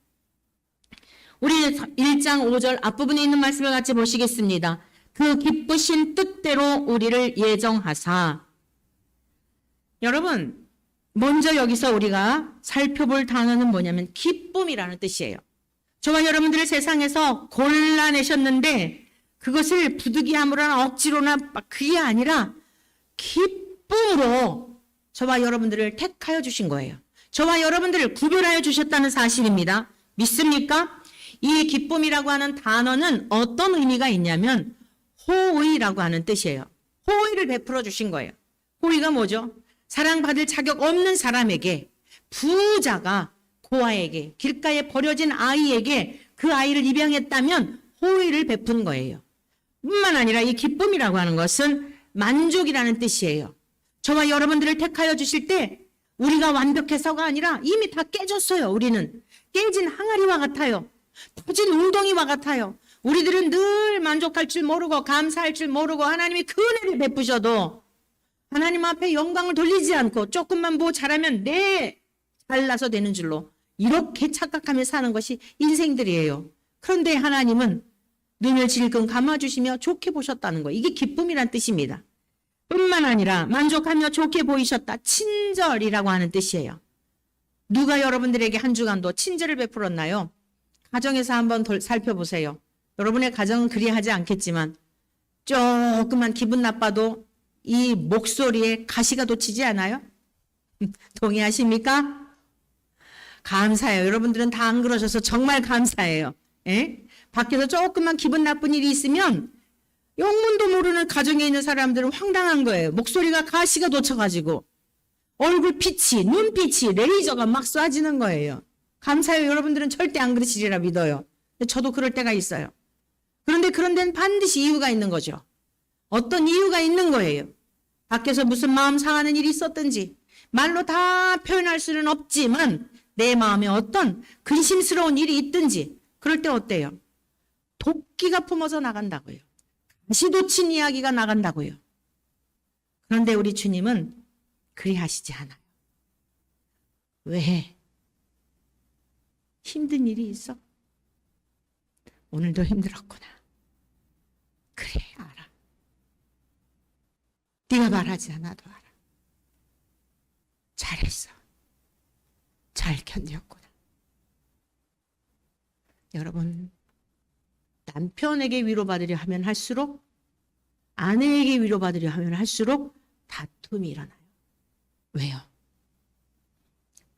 우리 1장 5절 앞부분에 있는 말씀을 같이 보시겠습니다. 그 기쁘신 뜻대로 우리를 예정하사. 여러분, 먼저 여기서 우리가 살펴볼 단어는 뭐냐면 기쁨이라는 뜻이에요. 저와 여러분들을 세상에서 골라내셨는데 그것을 부득이함으로나 억지로나 그게 아니라 기쁨으로 저와 여러분들을 택하여 주신 거예요. 저와 여러분들을 구별하여 주셨다는 사실입니다. 믿습니까? 이 기쁨이라고 하는 단어는 어떤 의미가 있냐면 호의라고 하는 뜻이에요. 호의를 베풀어 주신 거예요. 호의가 뭐죠? 사랑받을 자격 없는 사람에게, 부자가 고아에게, 길가에 버려진 아이에게 그 아이를 입양했다면 호의를 베푼 거예요. 뿐만 아니라 이 기쁨이라고 하는 것은 만족이라는 뜻이에요. 저와 여러분들을 택하여 주실 때 우리가 완벽해서가 아니라 이미 다 깨졌어요. 우리는 깨진 항아리와 같아요. 터진 웅덩이와 같아요. 우리들은 늘 만족할 줄 모르고 감사할 줄 모르고 하나님이 그 은혜를 베푸셔도 하나님 앞에 영광을 돌리지 않고 조금만 뭐 잘하면 잘나서 되는 줄로 이렇게 착각하며 사는 것이 인생들이에요. 그런데 하나님은 눈을 질끈 감아주시며 좋게 보셨다는 거예요. 이게 기쁨이란 뜻입니다. 뿐만 아니라 만족하며 좋게 보이셨다. 친절이라고 하는 뜻이에요. 누가 여러분들에게 한 주간도 친절을 베풀었나요? 가정에서 한번 살펴보세요. 여러분의 가정은 그리하지 않겠지만 조금만 기분 나빠도 이 목소리에 가시가 돋치지 않아요? 동의하십니까? 감사해요. 여러분들은 다 안 그러셔서 정말 감사해요. 예? 밖에서 조금만 기분 나쁜 일이 있으면 영문도 모르는 가정에 있는 사람들은 황당한 거예요. 목소리가 가시가 돋쳐가지고 얼굴 빛이, 눈빛이 레이저가 막 쏴지는 거예요. 감사해요. 여러분들은 절대 안 그러시리라 믿어요. 근데 저도 그럴 때가 있어요. 그런데 그런 데는 반드시 이유가 있는 거죠. 어떤 이유가 있는 거예요. 밖에서 무슨 마음 상하는 일이 있었든지 말로 다 표현할 수는 없지만 내 마음에 어떤 근심스러운 일이 있든지 그럴 때 어때요? 도끼가 품어서 나간다고요. 가시 돋친 이야기가 나간다고요. 그런데 우리 주님은 그리하시지 않아요. 왜? 힘든 일이 있어? 오늘도 힘들었구나. 그래, 알아. 네가 말하지 않아도 알아. 잘했어. 잘 견뎠구나. 여러분, 남편에게 위로받으려 하면 할수록, 아내에게 위로받으려 하면 할수록 다툼이 일어나요. 왜요?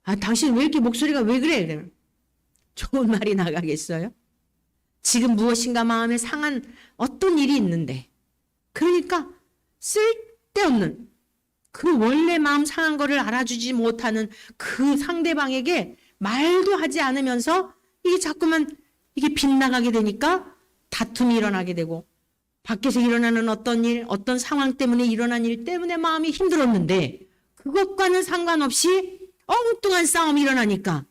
아, 당신 왜 이렇게 목소리가 왜 그래? 좋은 말이 나가겠어요? 지금 무엇인가 마음에 상한 어떤 일이 있는데, 그러니까 쓸데없는 그 원래 마음 상한 거를 알아주지 못하는 그 상대방에게 말도 하지 않으면서 이게 자꾸만 이게 빗나가게 되니까 다툼이 일어나게 되고 밖에서 일어나는 어떤 일, 어떤 상황 때문에 일어난 일 때문에 마음이 힘들었는데 그것과는 상관없이 엉뚱한 싸움이 일어나니까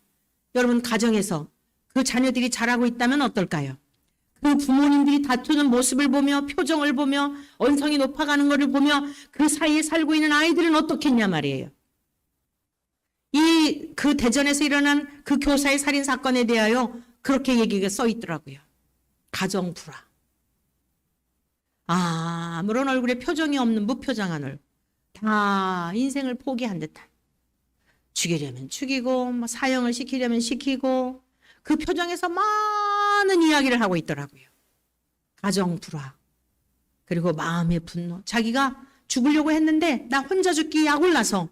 여러분 가정에서 그 자녀들이 자라고 있다면 어떨까요? 그 부모님들이 다투는 모습을 보며 표정을 보며 언성이 높아가는 것을 보며 그 사이에 살고 있는 아이들은 어떻겠냐 말이에요. 그 대전에서 일어난 그 교사의 살인 사건에 대하여 그렇게 얘기가 써 있더라고요. 가정 불화. 아무런 얼굴에 표정이 없는 무표정한 얼굴. 다 인생을 포기한 듯한. 죽이려면 죽이고 뭐 사형을 시키려면 시키고 그 표정에서 많은 이야기를 하고 있더라고요. 가정 불화. 그리고 마음의 분노. 자기가 죽으려고 했는데 나 혼자 죽기 약올라서.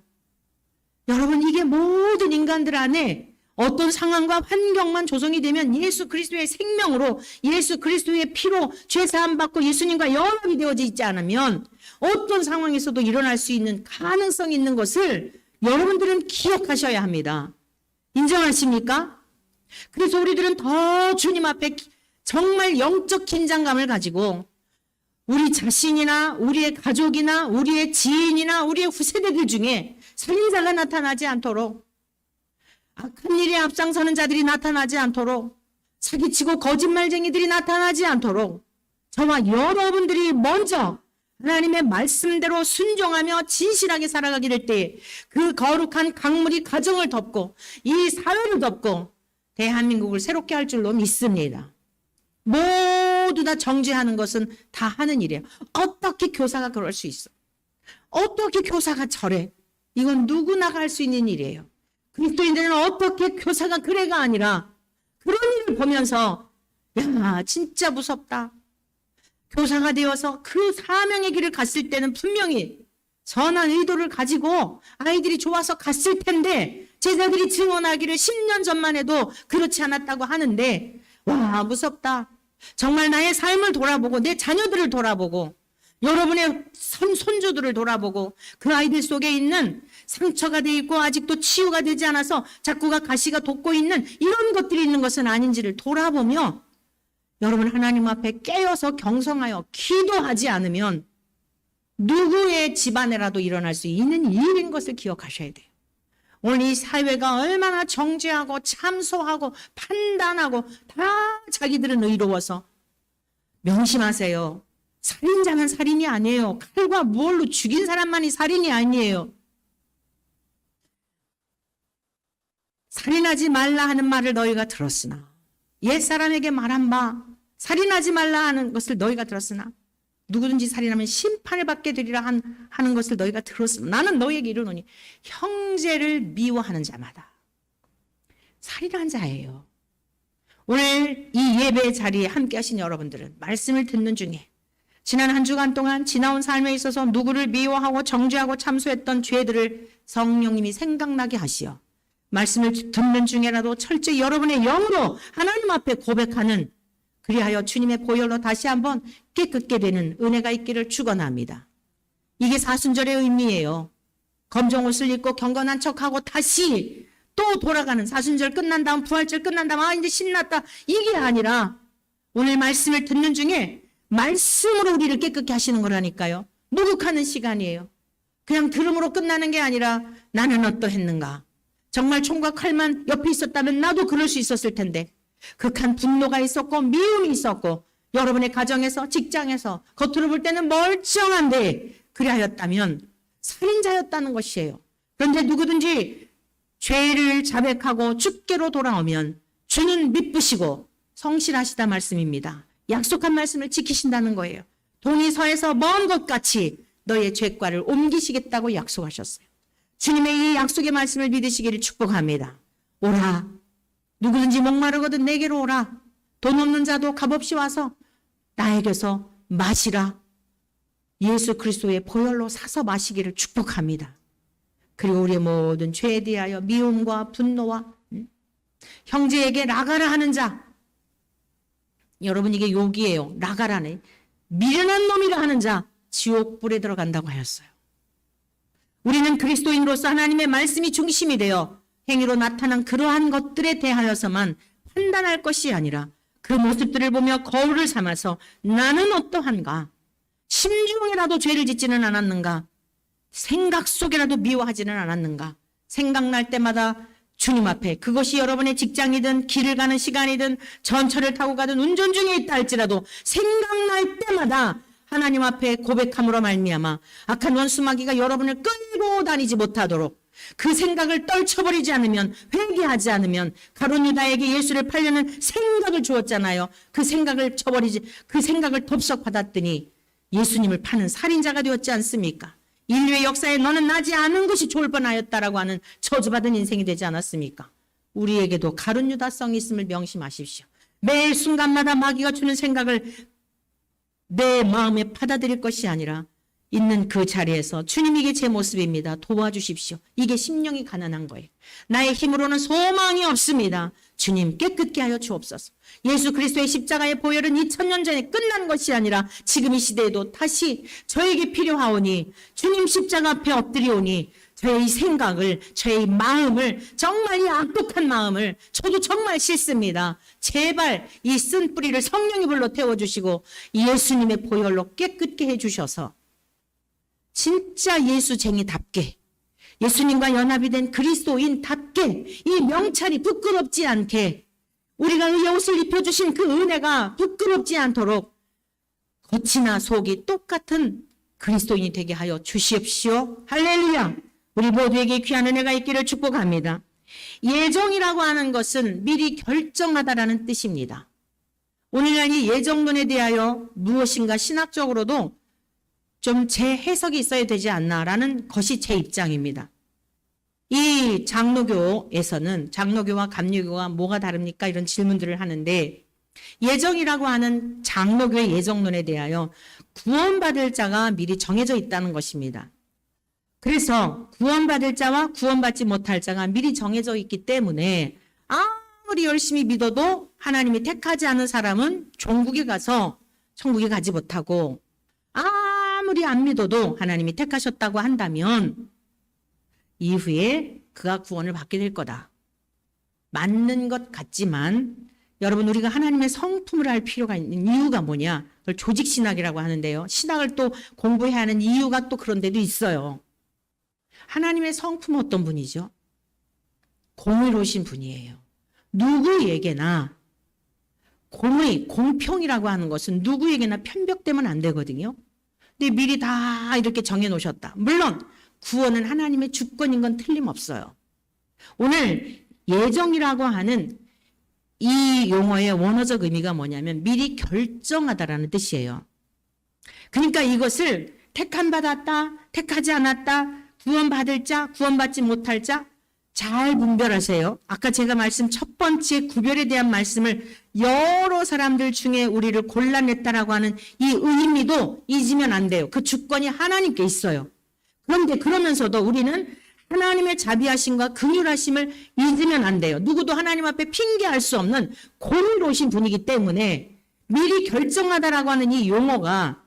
여러분 이게 모든 인간들 안에 어떤 상황과 환경만 조성이 되면 예수 그리스도의 생명으로 예수 그리스도의 피로 죄사함 받고 예수님과 연합이 되어져 있지 않으면 어떤 상황에서도 일어날 수 있는 가능성이 있는 것을 여러분들은 기억하셔야 합니다. 인정하십니까? 그래서 우리들은 더 주님 앞에 정말 영적 긴장감을 가지고 우리 자신이나 우리의 가족이나 우리의 지인이나 우리의 후세대들 중에 살인자가 나타나지 않도록 악한 일에 앞장서는 자들이 나타나지 않도록 사기치고 거짓말쟁이들이 나타나지 않도록 저와 여러분들이 먼저 하나님의 말씀대로 순종하며 진실하게 살아가게 될 때 그 거룩한 강물이 가정을 덮고 이 사회를 덮고 대한민국을 새롭게 할 줄로 믿습니다. 모두 다 정죄하는 것은 다 하는 일이에요. 어떻게 교사가 그럴 수 있어? 어떻게 교사가 저래? 이건 누구나 할 수 있는 일이에요. 그리스도인들은 어떻게 교사가 그래가 아니라 그런 일을 보면서 야 진짜 무섭다. 교사가 되어서 그 사명의 길을 갔을 때는 분명히 선한 의도를 가지고 아이들이 좋아서 갔을 텐데 제자들이 증언하기를 10년 전만 해도 그렇지 않았다고 하는데 와 무섭다. 정말 나의 삶을 돌아보고 내 자녀들을 돌아보고 여러분의 손주들을 돌아보고 그 아이들 속에 있는 상처가 돼 있고 아직도 치유가 되지 않아서 자꾸가 가시가 돋고 있는 이런 것들이 있는 것은 아닌지를 돌아보며 여러분 하나님 앞에 깨어서 경성하여 기도하지 않으면 누구의 집안에라도 일어날 수 있는 일인 것을 기억하셔야 돼요. 오늘 이 사회가 얼마나 정죄하고 참소하고 판단하고 다 자기들은 의로워서 명심하세요. 살인자는 살인이 아니에요. 칼과 무얼로 죽인 사람만이 살인이 아니에요. 살인하지 말라 하는 말을 너희가 들었으나 옛사람에게 말한 바 살인하지 말라 하는 것을 너희가 들었으나 누구든지 살인하면 심판을 받게 되리라 하는 것을 너희가 들었으나 나는 너희에게 이르노니 형제를 미워하는 자마다 살인한 자예요. 오늘 이 예배 자리에 함께 하신 여러분들은 말씀을 듣는 중에 지난 한 주간 동안 지나온 삶에 있어서 누구를 미워하고 정죄하고 참소했던 죄들을 성령님이 생각나게 하시어 말씀을 듣는 중에라도 철저히 여러분의 영으로 하나님 앞에 고백하는 그리하여 주님의 보혈로 다시 한번 깨끗게 되는 은혜가 있기를 축원합니다. 이게 사순절의 의미예요. 검정 옷을 입고 경건한 척하고 다시 또 돌아가는 사순절 끝난 다음 부활절 끝난 다음 이제 신났다 이게 아니라 오늘 말씀을 듣는 중에 말씀으로 우리를 깨끗게 하시는 거라니까요. 목욕하는 시간이에요. 그냥 들음으로 끝나는 게 아니라 나는 어떠했는가. 정말 총과 칼만 옆에 있었다면 나도 그럴 수 있었을 텐데 극한 분노가 있었고 미움이 있었고 여러분의 가정에서 직장에서 겉으로 볼 때는 멀쩡한데 그리하였다면 살인자였다는 것이에요. 그런데 누구든지 죄를 자백하고 주께로 돌아오면 주는 미쁘시고 성실하시다 말씀입니다. 약속한 말씀을 지키신다는 거예요. 동이 서에서 먼 것 같이 너의 죄과를 옮기시겠다고 약속하셨어요. 주님의 이 약속의 말씀을 믿으시기를 축복합니다. 오라. 누구든지 목마르거든 내게로 오라. 돈 없는 자도 값없이 와서 나에게서 마시라. 예수 그리스도의 보혈로 사서 마시기를 축복합니다. 그리고 우리의 모든 죄에 대하여 미움과 분노와 형제에게 나가라 하는 자. 여러분 이게 욕이에요. 나가라네. 미련한 놈이라 하는 자 지옥불에 들어간다고 하였어요. 우리는 그리스도인으로서 하나님의 말씀이 중심이 되어 행위로 나타난 그러한 것들에 대하여서만 판단할 것이 아니라 그 모습들을 보며 거울을 삼아서 나는 어떠한가? 심중이라도 죄를 짓지는 않았는가? 생각 속이라도 미워하지는 않았는가? 생각날 때마다 주님 앞에, 그것이 여러분의 직장이든 길을 가는 시간이든 전철을 타고 가든 운전 중에 있다 할지라도 생각날 때마다 하나님 앞에 고백함으로 말미암아 악한 원수 마귀가 여러분을 끌고 다니지 못하도록, 그 생각을 떨쳐버리지 않으면, 회개하지 않으면, 가룟 유다에게 예수를 팔려는 생각을 주었잖아요. 그 생각을 그 생각을 덥석 받았더니 예수님을 파는 살인자가 되었지 않습니까? 인류의 역사에 너는 나지 않은 것이 좋을 뻔하였다라고 하는 저주받은 인생이 되지 않았습니까? 우리에게도 가룟 유다성이 있음을 명심하십시오. 매 순간마다 마귀가 주는 생각을 내 마음에 받아들일 것이 아니라 있는 그 자리에서 주님, 이게 제 모습입니다. 도와주십시오. 이게 심령이 가난한 거예요. 나의 힘으로는 소망이 없습니다. 주님, 깨끗게 하여 주옵소서. 예수 그리스도의 십자가의 보혈은 2000년 전에 끝난 것이 아니라 지금 이 시대에도 다시 저에게 필요하오니 주님 십자가 앞에 엎드리오니 저의 이 생각을, 저의 이 마음을, 정말 이 악독한 마음을, 저도 정말 싫습니다. 제발 이 쓴 뿌리를 성령의 불로 태워주시고 예수님의 보혈로 깨끗게 해주셔서 진짜 예수쟁이답게, 예수님과 연합이 된 그리스도인답게 이 명찰이 부끄럽지 않게, 우리가 의의 옷을 입혀주신 그 은혜가 부끄럽지 않도록 겉이나 속이 똑같은 그리스도인이 되게 하여 주시옵시오. 할렐루야. 우리 모두에게 귀한 은혜가 있기를 축복합니다. 예정이라고 하는 것은 미리 결정하다라는 뜻입니다. 오늘날 이 예정론에 대하여 무엇인가 신학적으로도 좀 재해석이 있어야 되지 않나라는 것이 제 입장입니다. 이 장로교에서는 장로교와 감리교가 뭐가 다릅니까? 이런 질문들을 하는데, 예정이라고 하는 장로교의 예정론에 대하여 구원받을 자가 미리 정해져 있다는 것입니다. 그래서 구원받을 자와 구원받지 못할 자가 미리 정해져 있기 때문에 아무리 열심히 믿어도 하나님이 택하지 않은 사람은 종국에 가서 천국에 가지 못하고, 아무리 안 믿어도 하나님이 택하셨다고 한다면 이후에 그가 구원을 받게 될 거다. 맞는 것 같지만 여러분, 우리가 하나님의 성품을 알 필요가 있는 이유가 뭐냐? 그걸 조직신학이라고 하는데요. 신학을 또 공부해야 하는 이유가 또 그런 데도 있어요. 하나님의 성품은 어떤 분이죠? 공의로우신 분이에요. 누구에게나 공의, 공평이라고 하는 것은 누구에게나 편벽되면 안 되거든요. 근데 미리 다 이렇게 정해놓으셨다. 물론 구원은 하나님의 주권인 건 틀림없어요. 오늘 예정이라고 하는 이 용어의 원어적 의미가 뭐냐면 미리 결정하다라는 뜻이에요. 그러니까 이것을 택함 받았다, 택하지 않았다, 구원받을 자, 구원받지 못할 자 잘 분별하세요. 아까 제가 말씀 첫 번째 구별에 대한 말씀을 여러 사람들 중에 우리를 골라냈다라고 하는 이 의미도 잊으면 안 돼요. 그 주권이 하나님께 있어요. 그런데 그러면서도 우리는 하나님의 자비하심과 긍휼하심을 잊으면 안 돼요. 누구도 하나님 앞에 핑계할 수 없는 공의로우신 분이기 때문에 미리 결정하다라고 하는 이 용어가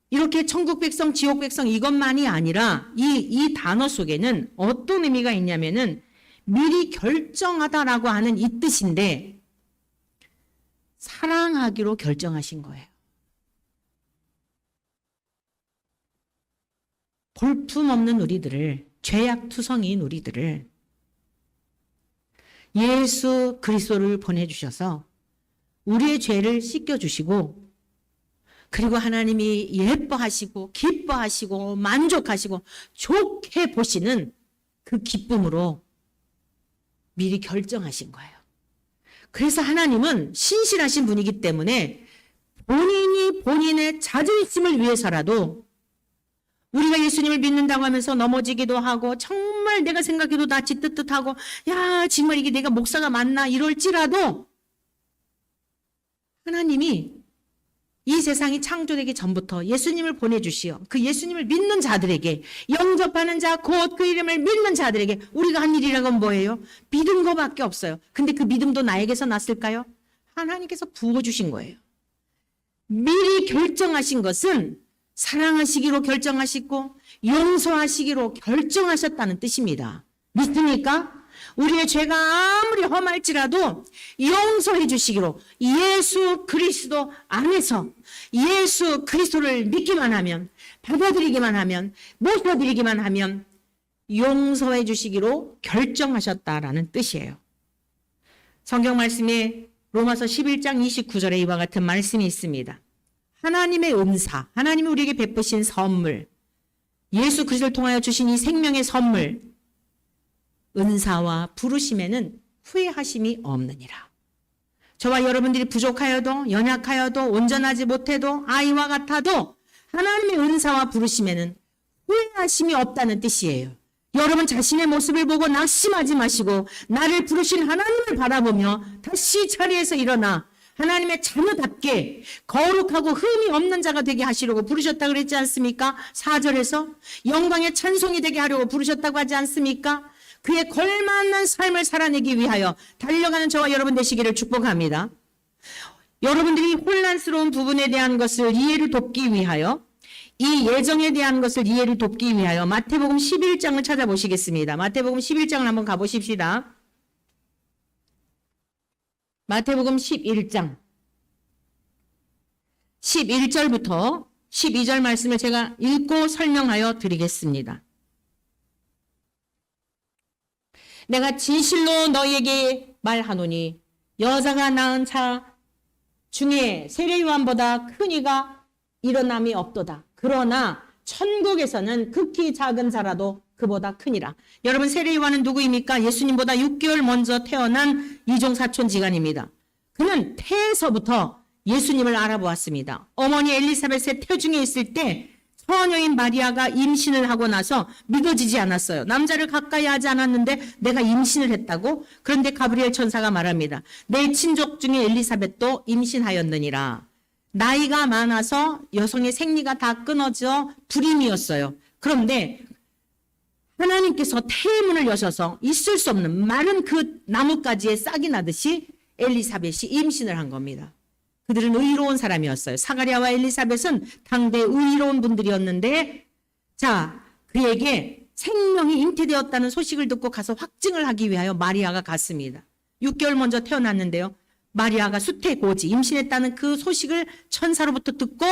이렇게 천국 백성, 지옥 백성 이것만이 아니라 이 단어 속에는 어떤 의미가 있냐면은 미리 결정하다라고 하는 이 뜻인데 사랑하기로 결정하신 거예요. 볼품없는 우리들을, 죄악투성이인 우리들을 예수 그리스도를 보내주셔서 우리의 죄를 씻겨주시고, 그리고 하나님이 예뻐하시고 기뻐하시고 만족하시고 좋게 보시는 그 기쁨으로 미리 결정하신 거예요. 그래서 하나님은 신실하신 분이기 때문에 본인이 본인의 자존심을 위해서라도 우리가 예수님을 믿는다고 하면서 넘어지기도 하고 정말 내가 생각해도 낯이 뜨뜻하고 야 정말 이게 내가 목사가 맞나 이럴지라도 하나님이 이 세상이 창조되기 전부터 예수님을 보내주시어 그 예수님을 믿는 자들에게, 영접하는 자, 곧 그 이름을 믿는 자들에게 우리가 한 일이라는 건 뭐예요? 믿은 거밖에 없어요. 근데 그 믿음도 나에게서 났을까요? 하나님께서 부어주신 거예요. 미리 결정하신 것은 사랑하시기로 결정하시고 용서하시기로 결정하셨다는 뜻입니다. 믿습니까? 우리의 죄가 아무리 험할지라도 용서해 주시기로 예수 그리스도 안에서 예수 그리스도를 믿기만 하면, 받아들이기만 하면, 모셔드리기만 하면 용서해 주시기로 결정하셨다라는 뜻이에요. 성경 말씀에 로마서 11장 29절에 이와 같은 말씀이 있습니다. 하나님의 은사, 하나님이 우리에게 베푸신 선물, 예수 그리스도를 통하여 주신 이 생명의 선물, 은사와 부르심에는 후회하심이 없느니라. 저와 여러분들이 부족하여도 연약하여도 온전하지 못해도 아이와 같아도 하나님의 은사와 부르심에는 후회하심이 없다는 뜻이에요. 여러분 자신의 모습을 보고 낙심하지 마시고 나를 부르신 하나님을 바라보며 다시 자리에서 일어나 하나님의 자녀답게 거룩하고 흠이 없는 자가 되게 하시려고 부르셨다고 그랬지 않습니까? 4절에서 영광의 찬송이 되게 하려고 부르셨다고 하지 않습니까? 그의 걸맞는 삶을 살아내기 위하여 달려가는 저와 여러분 되시기를 축복합니다. 여러분들이 혼란스러운 부분에 대한 것을 이해를 돕기 위하여, 이 예정에 대한 것을 이해를 돕기 위하여 마태복음 11장을 찾아보시겠습니다. 마태복음 11장을 한번 가보십시다. 마태복음 11장 11절부터 12절 말씀을 제가 읽고 설명하여 드리겠습니다. 내가 진실로 너희에게 말하노니 여자가 낳은 자 중에 세례 요한보다 큰 이가 일어남이 없도다. 그러나 천국에서는 극히 작은 자라도 그보다 크니라. 여러분 세례 요한은 누구입니까? 예수님보다 6개월 먼저 태어난 이종 사촌 지간입니다. 그는 태에서부터 예수님을 알아보았습니다. 어머니 엘리사벳의 태중에 있을 때 처녀인 마리아가 임신을 하고 나서 믿어지지 않았어요. 남자를 가까이 하지 않았는데 내가 임신을 했다고? 그런데 가브리엘 천사가 말합니다. 내 친족 중에 엘리사벳도 임신하였느니라. 나이가 많아서 여성의 생리가 다 끊어져 불임이었어요. 그런데 하나님께서 태의 문을 여셔서 있을 수 없는 마른 그 나뭇가지에 싹이 나듯이 엘리사벳이 임신을 한 겁니다. 그들은 의로운 사람이었어요. 사가랴와 엘리사벳은 당대 의로운 분들이었는데, 자, 그에게 생명이 잉태되었다는 소식을 듣고 가서 확증을 하기 위하여 마리아가 갔습니다. 6개월 먼저 태어났는데요. 마리아가 수태고지 임신했다는 그 소식을 천사로부터 듣고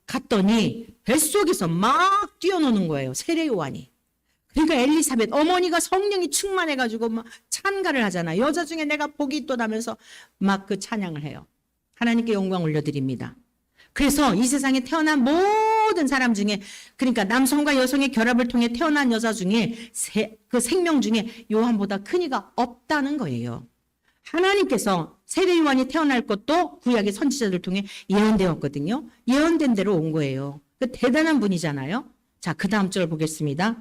갔더니 뱃속에서 막 뛰어노는 거예요. 세례 요한이. 그러니까 엘리사벳 어머니가 성령이 충만해가지고 막 찬가를 하잖아. 여자 중에 내가 복이 있도다면서 막 그 찬양을 해요. 하나님께 영광 올려드립니다. 그래서 이 세상에 태어난 모든 사람 중에, 그러니까 남성과 여성의 결합을 통해 태어난 여자 중에 그 생명 중에 요한보다 큰 이가 없다는 거예요. 하나님께서 세례 요한이 태어날 것도 구약의 선지자들 통해 예언되었거든요. 예언된 대로 온 거예요. 그 대단한 분이잖아요. 자, 그 다음 절 보겠습니다.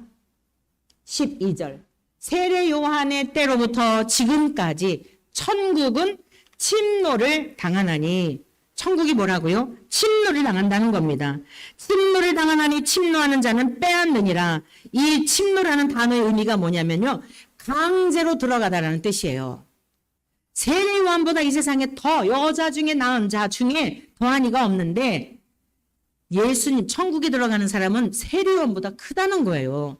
12절. 세례 요한의 때로부터 지금까지 천국은 침노를 당하나니, 천국이 뭐라고요? 침노를 당한다는 겁니다. 침노를 당하나니 침노하는 자는 빼앗느니라. 이 침노라는 단어의 의미가 뭐냐면요, 강제로 들어가다라는 뜻이에요. 세례 요한보다 이 세상에 더 여자 중에 낳은 자 중에 더한 이가 없는데 예수님 천국에 들어가는 사람은 세례 요한보다 크다는 거예요.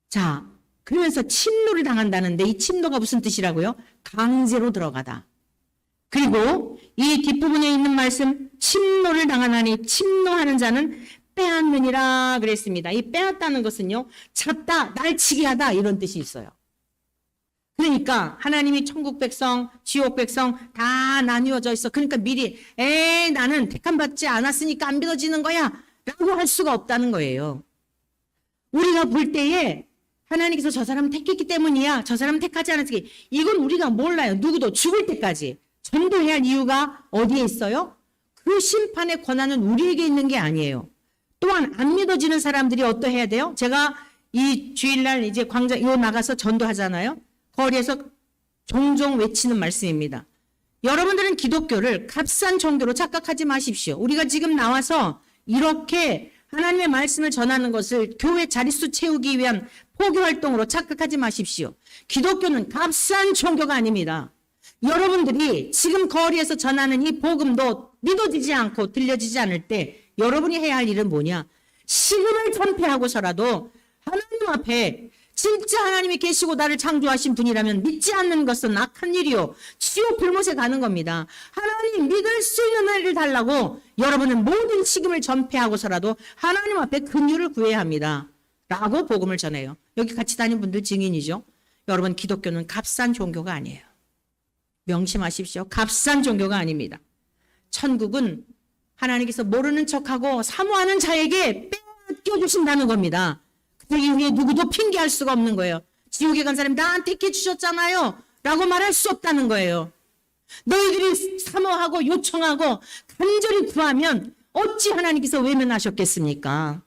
자, 그러면서 침노를 당한다는데 이 침노가 무슨 뜻이라고요? 강제로 들어가다. 그리고 이 뒷부분에 있는 말씀, 침노를 당하나니 침노하는 자는 빼앗느니라 그랬습니다. 이 빼앗다는 것은요, 잡다, 날치기 하다 이런 뜻이 있어요. 그러니까 하나님이 천국 백성, 지옥 백성 다 나뉘어져 있어. 그러니까 미리 나는 택함받지 않았으니까 안 믿어지는 거야 라고 할 수가 없다는 거예요. 우리가 볼 때에 하나님께서 저 사람 택했기 때문이야, 저 사람 택하지 않았기, 이건 우리가 몰라요. 누구도 죽을 때까지. 전도해야 할 이유가 어디에 있어요? 그 심판의 권한은 우리에게 있는 게 아니에요. 또한 안 믿어지는 사람들이 어떠해야 돼요? 제가 이 주일날 이제 광장 요 나가서 전도하잖아요. 거리에서 종종 외치는 말씀입니다. 여러분들은 기독교를 값싼 종교로 착각하지 마십시오. 우리가 지금 나와서 이렇게 하나님의 말씀을 전하는 것을 교회 자릿수 채우기 위한 포교 활동으로 착각하지 마십시오. 기독교는 값싼 종교가 아닙니다. 여러분들이 지금 거리에서 전하는 이 복음도 믿어지지 않고 들려지지 않을 때 여러분이 해야 할 일은 뭐냐? 식음을 전폐하고서라도 하나님 앞에 진짜 하나님이 계시고 나를 창조하신 분이라면 믿지 않는 것은 악한 일이요, 지옥 불못에 가는 겁니다. 하나님 믿을 수 있는 은혜를 달라고 여러분은 모든 식음을 전폐하고서라도 하나님 앞에 긍휼을 구해야 합니다 라고 복음을 전해요. 여기 같이 다니는 분들 증인이죠. 여러분, 기독교는 값싼 종교가 아니에요. 명심하십시오. 값싼 종교가 아닙니다. 천국은 하나님께서 모르는 척하고 사모하는 자에게 뺏겨주신다는 겁니다. 그 이후에 누구도 핑계할 수가 없는 거예요. 지옥에 간 사람이 나한테 택해 주셨잖아요 라고 말할 수 없다는 거예요. 너희들이 사모하고 요청하고 간절히 구하면 어찌 하나님께서 외면하셨겠습니까?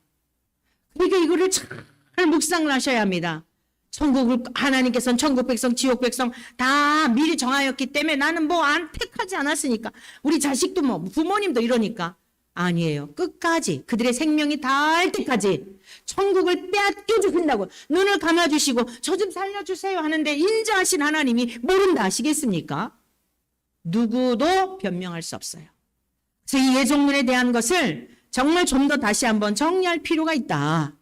그러니까 이거를 잘 묵상을 하셔야 합니다. 천국을 하나님께서는 천국 백성, 지옥 백성 다 미리 정하였기 때문에 나는 뭐 안 택하지 않았으니까, 우리 자식도 뭐 부모님도 이러니까. 아니에요. 끝까지 그들의 생명이 닿을 때까지 천국을 빼앗겨 주신다고 눈을 감아주시고 저 좀 살려주세요 하는데 인자하신 하나님이 모른다 하시겠습니까? 누구도 변명할 수 없어요. 그래서 이 예정론에 대한 것을 정말 좀 더 다시 한번 정리할 필요가 있다.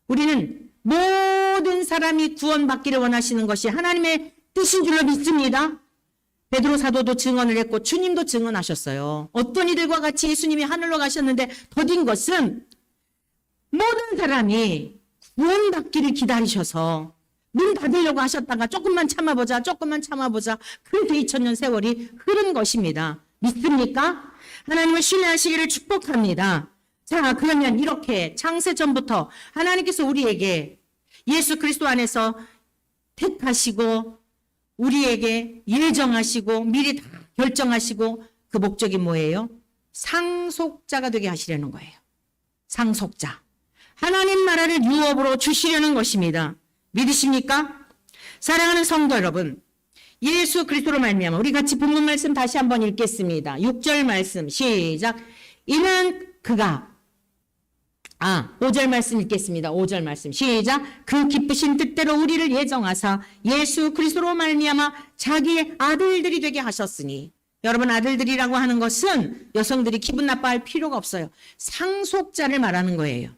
우리는 모든 사람이 구원받기를 원하시는 것이 하나님의 뜻인 줄로 믿습니다. 베드로 사도도 증언을 했고 주님도 증언하셨어요. 어떤 이들과 같이 예수님이 하늘로 가셨는데 더딘 것은 모든 사람이 구원받기를 기다리셔서 문 닫으려고 하셨다가 조금만 참아보자, 조금만 참아보자. 그래서 2000년 세월이 흐른 것입니다. 믿습니까? 하나님을 신뢰하시기를 축복합니다. 자, 그러면 이렇게 창세전부터 하나님께서 우리에게 예수 그리스도 안에서 택하시고 우리에게 예정하시고 미리 다 결정하시고 그 목적이 뭐예요? 상속자가 되게 하시려는 거예요. 상속자. 하나님 나라를 유업으로 주시려는 것입니다. 믿으십니까? 사랑하는 성도 여러분, 예수 그리스도로 말미암아 우리 같이 본문 말씀 다시 한번 읽겠습니다. 6절 말씀 시작. 이는 그가 5절 말씀 읽겠습니다. 5절 말씀 시작. 그 기쁘신 뜻대로 우리를 예정하사 예수 그리스도로 말미암아 자기의 아들들이 되게 하셨으니. 여러분, 아들들이라고 하는 것은 여성들이 기분 나빠할 필요가 없어요. 상속자를 말하는 거예요.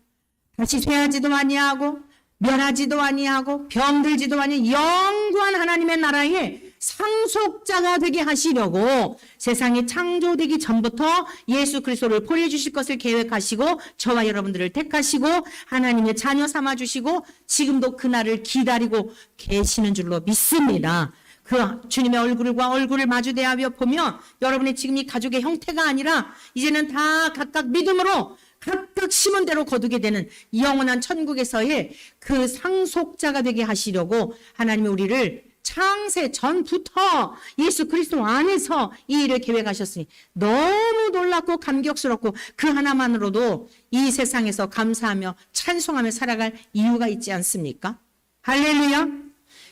다시 쇠하지도 아니하고 멸하지도 아니하고 병들지도 아니 영구한 하나님의 나라에 상속자가 되게 하시려고 세상이 창조되기 전부터 예수 그리스도를 보내주실 것을 계획하시고 저와 여러분들을 택하시고 하나님의 자녀 삼아주시고 지금도 그날을 기다리고 계시는 줄로 믿습니다. 그 주님의 얼굴과 얼굴을 마주대하며 보면 여러분의 지금 이 가족의 형태가 아니라 이제는 다 각각 믿음으로 각각 심은 대로 거두게 되는 영원한 천국에서의 그 상속자가 되게 하시려고 하나님이 우리를 창세 전부터 예수 그리스도 안에서 이 일을 계획하셨으니 너무 놀랍고 감격스럽고 그 하나만으로도 이 세상에서 감사하며 찬송하며 살아갈 이유가 있지 않습니까? 할렐루야.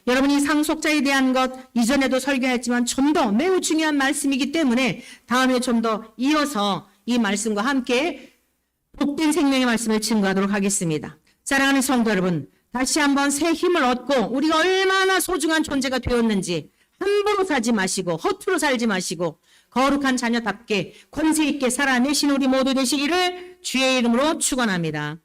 여러분이 상속자에 대한 것 이전에도 설교했지만 좀 더 매우 중요한 말씀이기 때문에 다음에 좀 더 이어서 이 말씀과 함께 복된 생명의 말씀을 증거하도록 하겠습니다. 사랑하는 성도 여러분, 다시 한번 새 힘을 얻고 우리가 얼마나 소중한 존재가 되었는지 함부로 살지 마시고 허투루 살지 마시고 거룩한 자녀답게 권세 있게 살아내신 우리 모두 되시기를 주의 이름으로 축원합니다.